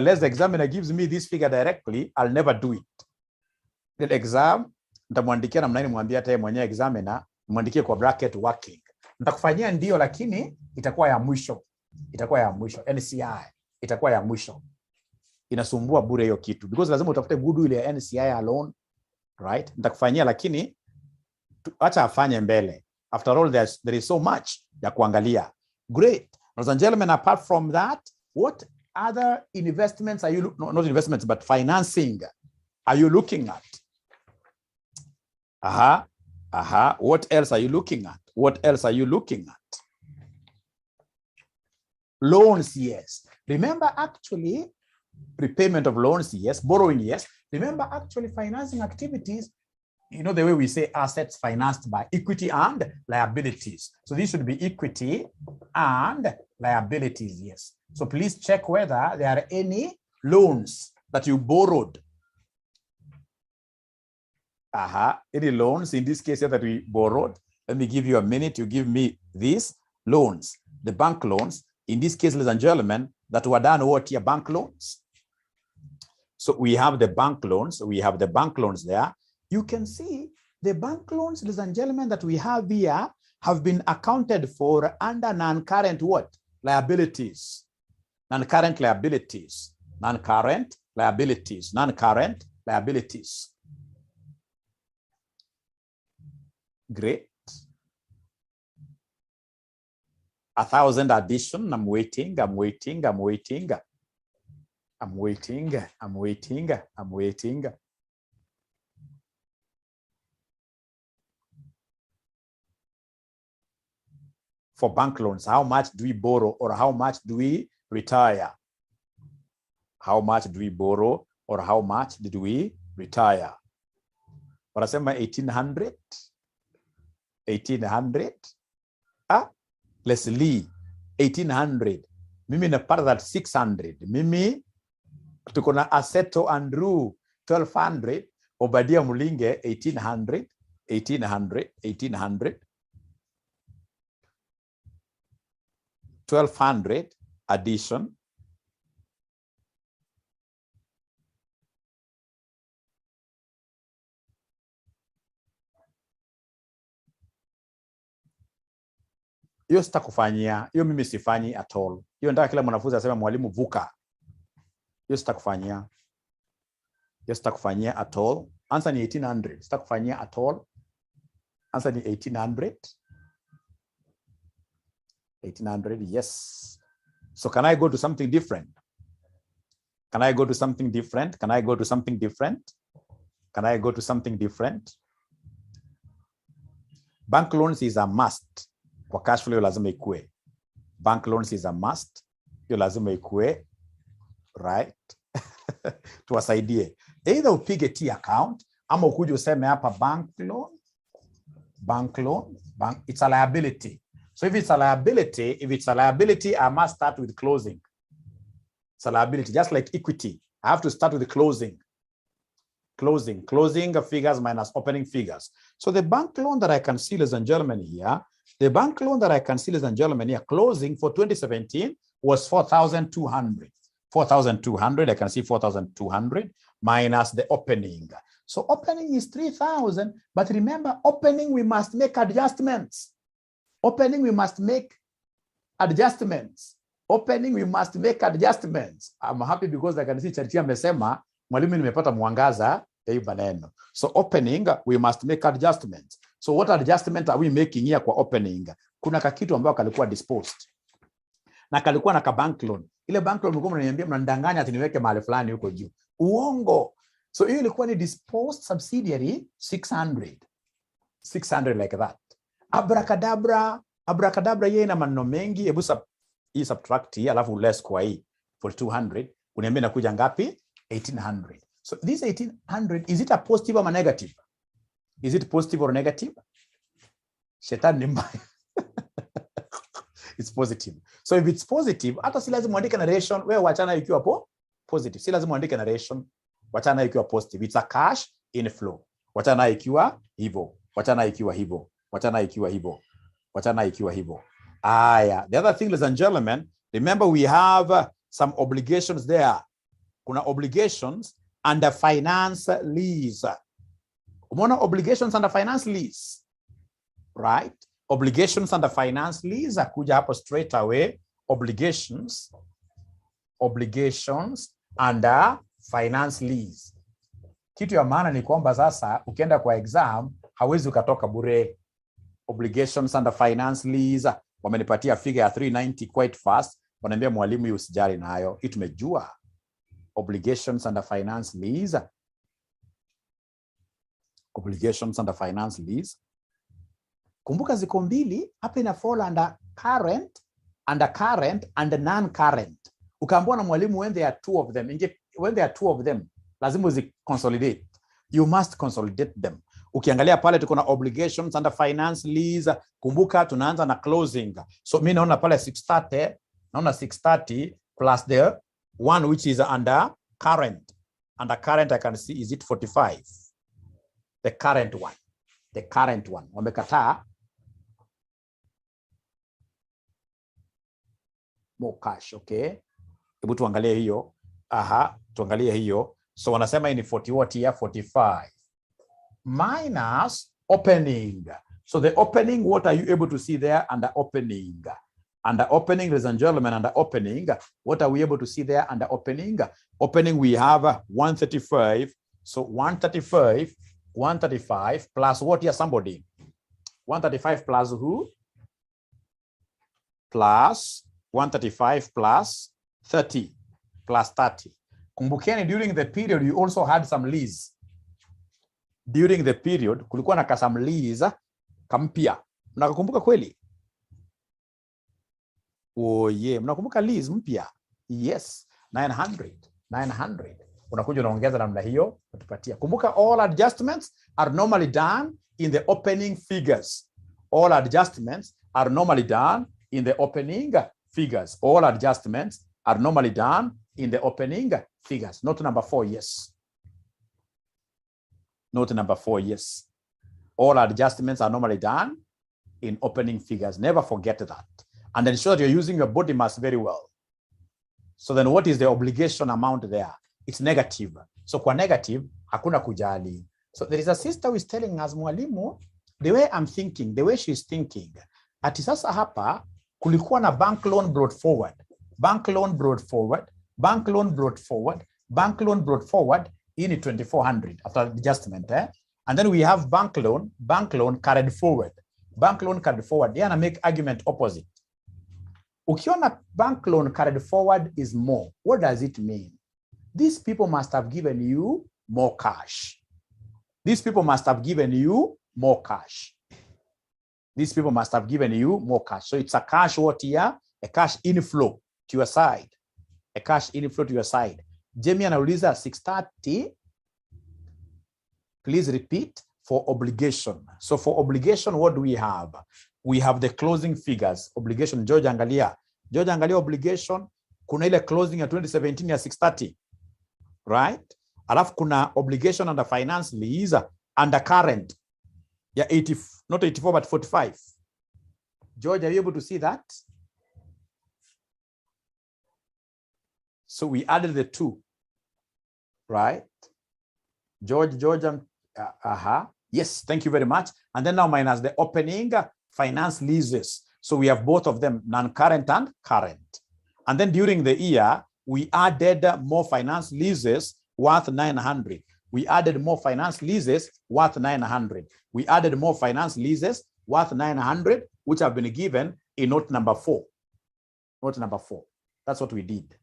never do it. The exam, nitamwandikia namna nini mwambia hata yeye mwenyewe examiner, mwandikie kwa bracket working. Nitakufanyia ndio lakini itakuwa ya mwisho. NCI itakuwa ya mwisho. Inasumbua bure hiyo kitu because lazima utafute goodwill ya NCI alone, right? Nitakufanyia lakini acha afanye mbele. After all, there is so much ya kuangalia. Great. Ladies and gentlemen, apart from that, what other investments are you, no, not investments, but financing are you looking at? What else are you looking at? What else are you looking at? Loans, yes. Remember, actually, repayment of loans, yes. Borrowing, yes. Remember, actually, financing activities, you know, the way we say assets financed by equity and liabilities. So this should be equity and liabilities, yes. So please check whether there are any loans that you borrowed. Any loans in this case that we borrowed. Let me give you a minute to give me these loans, the bank loans. In this case, ladies and gentlemen, that were done what here, bank loans. So we have the bank loans. We have the bank loans there. You can see the bank loans, ladies and gentlemen, that we have here have been accounted for under non-current what? Liabilities. Non-current liabilities. Non-current liabilities. Non-current liabilities. Great. 1,000 addition. I'm waiting. For bank loans, how much do we borrow or how much do we retire? How much do we borrow or how much did we retire? Wanasema 1,800. 1,800. Leslie, 1,800. Mimi napata that 600. Mimi tuko na Aseto Andrew 1,200. Obadia Mulinge 1,800. 1,200 addition. Hiyo sitakufanyia, hiyo mimi sifanyi at all. Hiyo nataka kila mwanafunzi aseme mwalimu vuka. Hiyo sitakufanyia. Hiyo sitakufanyia at all. Answer ni 1,800. Sitakufanyia at all. Answer ni 1,800. 1,800, yes. So can I go to something different? Can I go to something different? Can I go to something different? Can I go to something different? Bank loans is a must. Kwa cash flow lazima ikue. Bank loans is a must. Yo lazima ikue. Right? Tuwasaidie. Either upige T account ama ukuje useme hapa bank loan. Bank loan. It's a liability. So if it's a liability, I must start with closing. It's a liability, just like equity. I have to start with the closing. Closing figures minus opening figures. So the bank loan that I can see, ladies and gentlemen, here, closing for 2017 was 4,200. 4,200, I can see 4,200 minus the opening. So opening is 3,000, but remember, opening, we must make adjustments. Opening, we must make adjustments. I'm happy because I can see Charity amesema, mwalimu nimepata mwangaza ya maneno. So opening, we must make adjustments. So what adjustment are we making here kwa opening? Kuna kakitu ambayo kalikuwa disposed. Na kalikuwa na ka bank loan. Ile bank loan mlikuwa mnaniambia mnandanganya ati niweke mahali fulani huko juu. Uongo. So hiyo ilikuwa ni disposed subsidiary 600. 600 like that. Abracadabra yeye na maneno mengi. Hebu subtract hii alafu less kwa hii for 200. Uniambia inakuja ngapi? 1,800. So this 1,800, is it a positive or a negative? Is it positive or negative? Shetani ni mbaya. It's positive. So if it's positive, hata si lazima uandike narration, wewe wachana ikiwa positive. Si lazima uandike narration, wachana ikiwa positive. It's a cash inflow. Wachana ikiwa hivyo. The other thing, ladies and gentlemen, remember we have some obligations there. Kuna obligations under finance lease. Umona obligations under finance lease. Right? Obligations under finance lease. Akuja hapo straight away. Obligations under finance lease. Kitu ya maana ni kwamba sasa ukienda kwa exam hawezi ukatoka bure. Obligations under finance lease. Wamenipatia figure ya 390 quite fast. Wanaambia mwalimu usijali nayo. Hii tumejua. Obligations under finance lease. Obligations under finance lease. Kumbuka ziko mbili, hapa ina fall under current and non-current. Ukaambiwa na mwalimu when there are two of them, lazima uzi consolidate. You must consolidate them. Ukiangalia pale tuko na obligations under finance lease. Kumbuka tunaanza na closing. So mimi naona pale 630 plus the one which is under current. Under current I can see is it 45. The current one. Wamekataa more cash, okay? Hebu tuangalie hiyo. Tuangalie hiyo. So wanasema ni 40 what here? 45. Minus opening. So the opening, what are you able to see there under opening? Under opening, ladies and gentlemen, under opening, what are we able to see there under opening? Opening, we have 135. So 135 plus what here, somebody? 135 plus who? Plus 135 plus 30. Plus 30. Kumbukeni, during the period, you also had some lease. During the period, kulikuwa na some lease kampia. Mnakumbuka kweli? Oh yeah, mnakumbuka lease mpya? Yes, 900. Unakuja unaongeza namna hiyo utupatia. Kumbuka all adjustments are normally done in the opening figures. All adjustments are normally done in the opening figures. All adjustments are normally done in the opening figures. Note number 4, yes. Note number 4, yes. All adjustments are normally done in opening figures. Never forget that. And ensure that you're using your body mass very well. So then what is the obligation amount there? It's negative. So kwa negative, hakuna kujali. So there is a sister who is telling us, mwalimu, the way I'm thinking, the way she's thinking, ati sasa hapa, kulikuwa na bank loan brought forward. Bank loan brought forward in 2400 after adjustment. And then we have bank loan carried forward. Bank loan carried forward. Yana make argument opposite. Ukiona bank loan carried forward is more. What does it mean? These people must have given you more cash. These people must have given you more cash. These people must have given you more cash. So it's a cash what here? A cash inflow to your side. A cash inflow to your side. Jamie anauliza 630. Please repeat for obligation. So for obligation, what do we have? We have the closing figures. Obligation, George angalia obligation. Kuna ile closing ya 2017 ya 630. Right? Alafu kuna obligation under finance lease under current. Yeah, 80, not 84, but 45. George, are you able to see that? So we added the two, right? George, yes, thank you very much. And then now minus the opening finance leases. So we have both of them, non-current and current. And then during the year, we added more finance leases worth 900. We added more finance leases worth 900. We added more finance leases worth 900, which have been given in note number 4. Note number 4. That's what we did.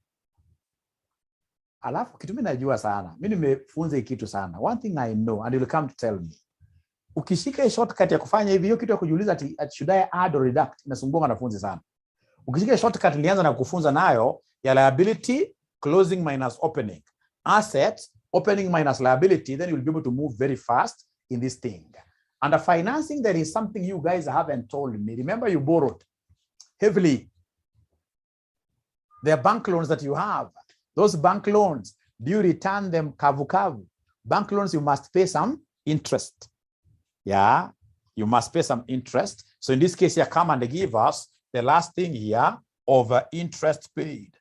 Alafu kitu mimi najua sana. Mimi nimefunza kitu sana. One thing I know and you will come to tell me. Ukishika shortcut ya kufanya hivi, hiyo kitu ya kujiuliza ati should I add or deduct, inasumbua wanafunzi sana. Ukishika shortcut ilianza na kufunza nayo ya liability closing minus opening, assets opening minus liability, then you'll be able to move very fast in this thing. Under financing, there is something you guys haven't told me. Remember, you borrowed heavily. There are bank loans that you have. Those bank loans, do you return them kavu? Bank loans, you must pay some interest. Yeah, you must pay some interest. So in this case here, come and give us the last thing here of interest paid.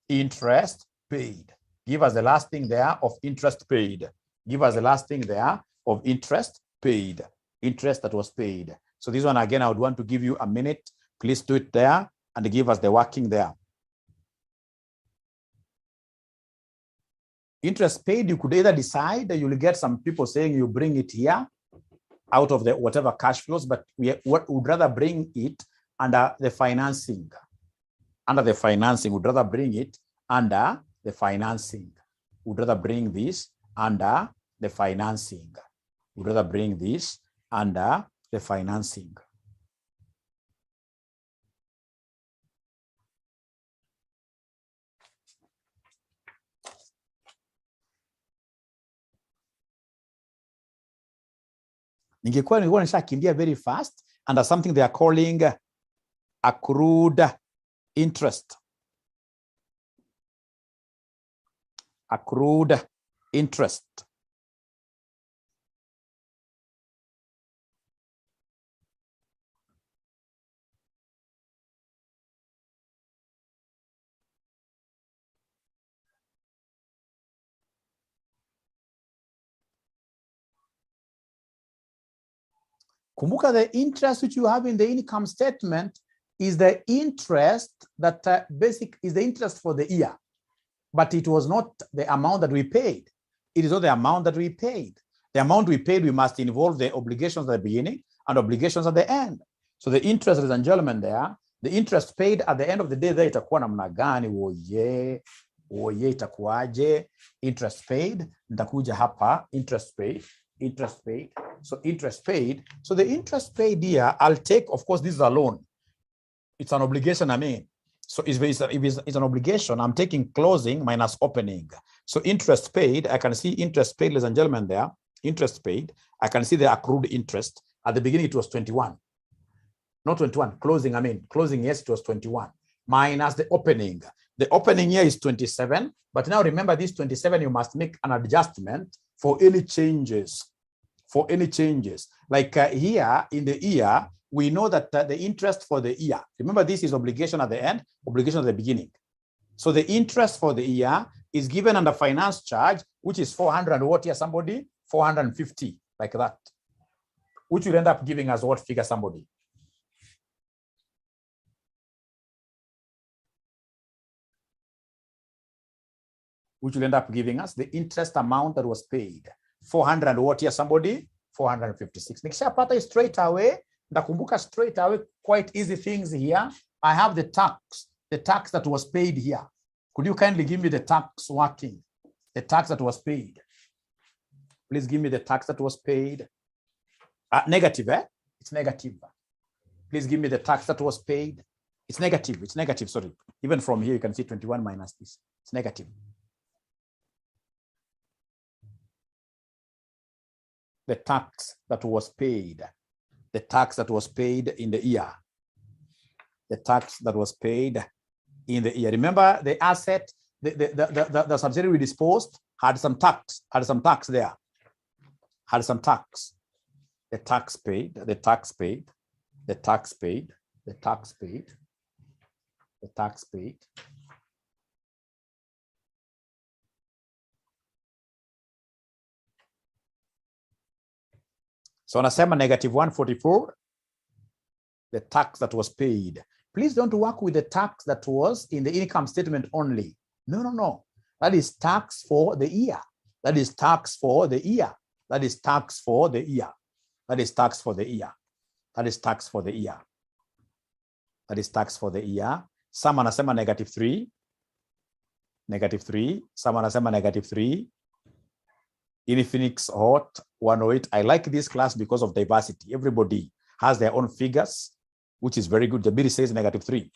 Interest paid. Give us the last thing there of interest paid. Give us the last thing there of interest paid. Interest that was paid. So this one again, I would want to give you a minute. Please do it there and give us the working there. Interest paid, you could either decide that you'll get some people saying you bring it here out of the whatever cash flows, but we would rather bring it under the financing. under the financing. Would rather bring it under the financing. Would rather bring this under the financing. Would rather bring this under the financing. Nilikuwa nishakimbia very fast under something they are calling accrued interest. Accrued interest. Kumbuka, the interest which you have in the income statement is the interest that is the interest for the year, but it was not the amount that we paid. It is not the amount that we paid. The amount we paid, we must involve the obligations at the beginning and obligations at the end. So the interest, ladies and gentlemen, there, the interest paid at the end of the day, there itakuwa namna gani? Oye itakuwaje? Interest paid, nitakuja hapa, interest paid. So interest paid. So the interest paid here, I'll take, of course, this is a loan. It's an obligation, I mean. So if it's an obligation, I'm taking closing minus opening. So interest paid, I can see interest paid, ladies and gentlemen, there. Interest paid, I can see the accrued interest. At the beginning, it was 21. Not 21, closing, I mean. Closing, yes, it was 21. Minus the opening. The opening here is 27. But now remember, this 27, you must make an adjustment for any changes. For any changes. Like here in the year, we know that the interest for the year, remember this is obligation at the end, obligation at the beginning. So the interest for the year is given under finance charge, which is 400 what here, somebody? 450, like that. Which will end up giving us what figure, somebody? Which will end up giving us the interest amount that was paid. 400 what here, somebody? 456. Nikishapata straight away, ndakumbuka straight away, quite easy things here. I have the tax that was paid here. Could you kindly give me the tax working? The tax that was paid. Please give me the tax that was paid. Negative, eh? It's negative. Please give me the tax that was paid. It's negative, sorry. Even from here, you can see 21 minus this. It's negative. The tax that was paid. The tax that was paid in the year. The tax that was paid in the year. Remember the asset, the subsidiary we disposed had some tax there. Had some tax. The tax paid, the tax paid, the tax paid, the tax paid, the tax paid. So anasema negative 144, the tax that was paid. Please don't work with the tax that was in the income statement only. No. That is tax for the year. That is tax for the year. That is tax for the year. That is tax for the year. That is tax for the year. That is tax for the year. Some anasema negative 3. Negative 3. Some anasema negative 3. Infinix Hot 108. I like this class because of diversity. Everybody has their own figures, which is very good. The bill says negative 3.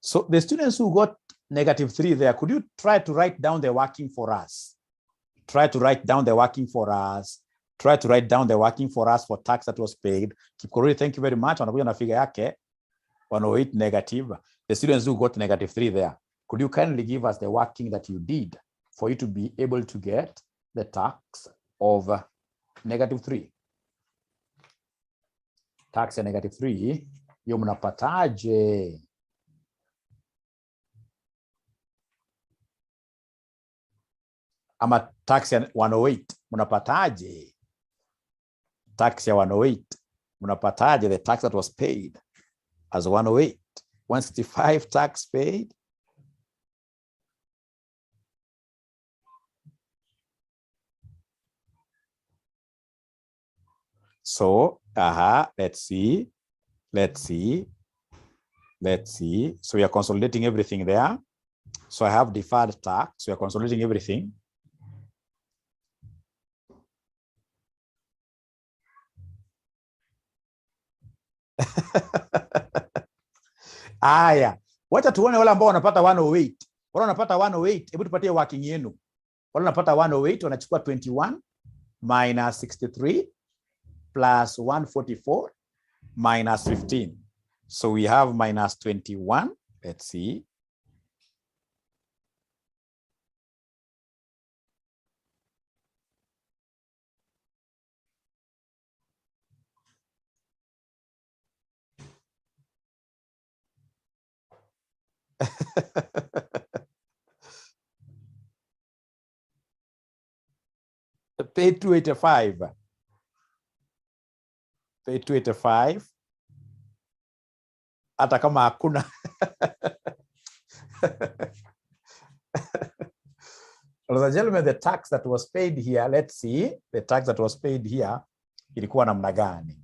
So the students who got negative 3 there, could you try to write down the working for us? Try to write down the working for us. Try to write down the working for us for tax that was paid. Kipkorori, thank you very much. Wanakuja na figure yake 108 negative. The students who got negative 3 there, could you kindly give us the working that you did for you to be able to get the tax of negative 3? Tax ya negative 3, hiyo mnapataje? Ama tax ya 108, mnapataje? Tax ya 108, mnapataje the tax that was paid as 108? 165 tax paid. So, let's see. So we are consolidating everything there. So I have deferred tax. We are consolidating everything. Aya, wacha tuone wale ambao wanapata 108. Wale wanapata 108, hebu tupatie working yenu. Wale wanapata 108 wanachukua 21 minus 63 plus 144 minus 15. So we have minus 21. Let's see. Pay 285. Pay 285. Hata kama hakuna. Ladies and gentlemen, the tax that was paid here, let's see. The tax that was paid here, ilikuwa namna gani?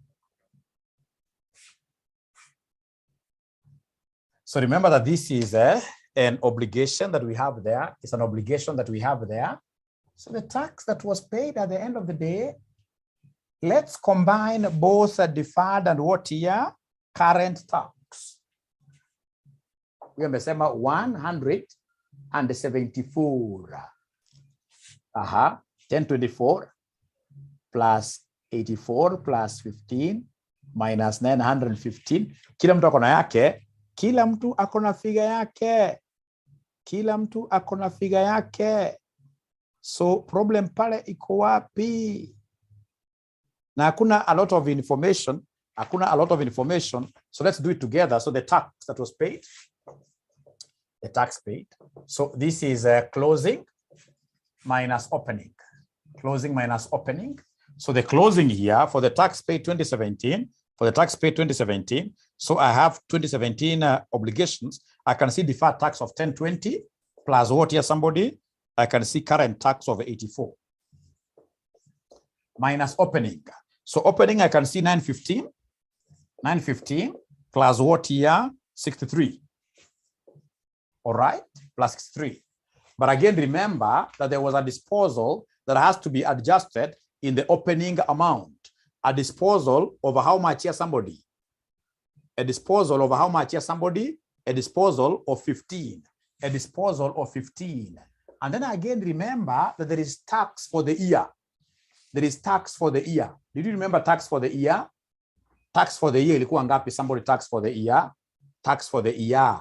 So remember that this is an obligation that we have there. It's an obligation that we have there. So the tax that was paid at the end of the day, let's combine both deferred and what here? Current tax. We amesema 174. 1024 plus 84 plus 15 minus 915. Kila mtu akona yake. Kila mtu akona figure yake. Kila mtu akona figure yake. So problem pale iko wapi? Na hakuna a lot of information. Hakuna a lot of information. So let's do it together. So the tax that was paid. The tax paid. So this is closing minus opening. Closing minus opening. So the closing here for the tax paid 2017. For the tax paid 2017. So I have 2017 obligations. I can see deferred tax of 1020 plus what here somebody? I can see current tax of 84. Minus opening. So opening I can see 915. 915 plus what here? 63. All right, plus 63. But again, remember that there was a disposal that has to be adjusted in the opening amount. A disposal over how much here somebody? A disposal over how much here somebody? A disposal of 15. A disposal of 15. And then again, remember that there is tax for the year. There is tax for the year. Did you remember tax for the year? Tax for the year ilikuwa ngapi? Somebody tax for the year. Tax for the year.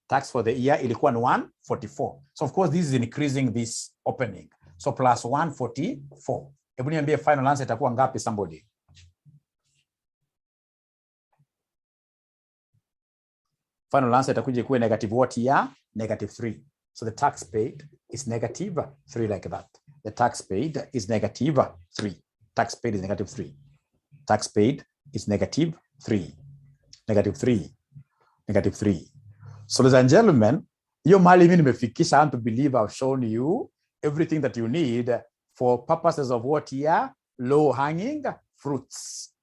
Tax for the year ilikuwa 144. So of course this is increasing this opening. So plus 144. Hebu niambie final answer itakuwa ngapi somebody? Final answer itakuja kuwa negative what year? Negative 3. So the tax paid is negative 3 like that. The tax paid is negative 3. Tax paid is negative 3. Tax paid is negative 3. Negative 3. Negative 3. So ladies and gentlemen, hiyo mali mimi nimefikisha. I want to believe I've shown you everything that you need for purposes of what here? Low-hanging fruits.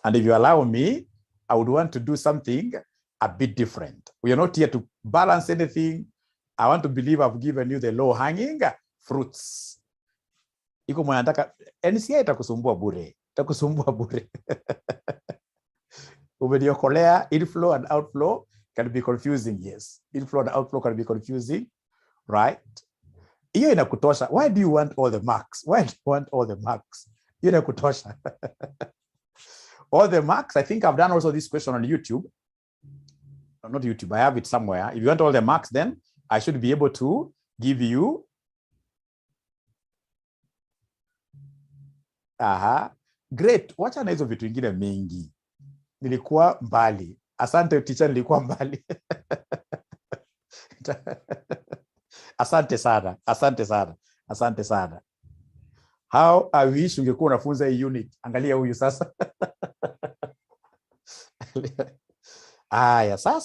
And if you allow me, I would want to do something a bit different. We are not here to balance anything. I want to believe I've given you the low-hanging fruits. Iko mwana nataka NCA itakusumbua bure. Itakusumbua bure. Umeniokolea. Inflow and outflow can be confusing, yes. Inflow and outflow can be confusing, right? Hiyo inakutosha. Why do you want all the marks? Why do you want all the marks? Hiyo inakutosha. All the marks. I think I've done also this question on YouTube. Not YouTube. I have it somewhere. If you want all the marks, then I should be able to give you. Great. Wacha na hizo vitu vingine mingi. Nilikuwa mbali. Asante teacher, nilikuwa mbali. Asante sana. Asante sana. Asante sana. How I wish ungekuwa unafunza hii unit. Angalia huyu sasa. Aya, sasa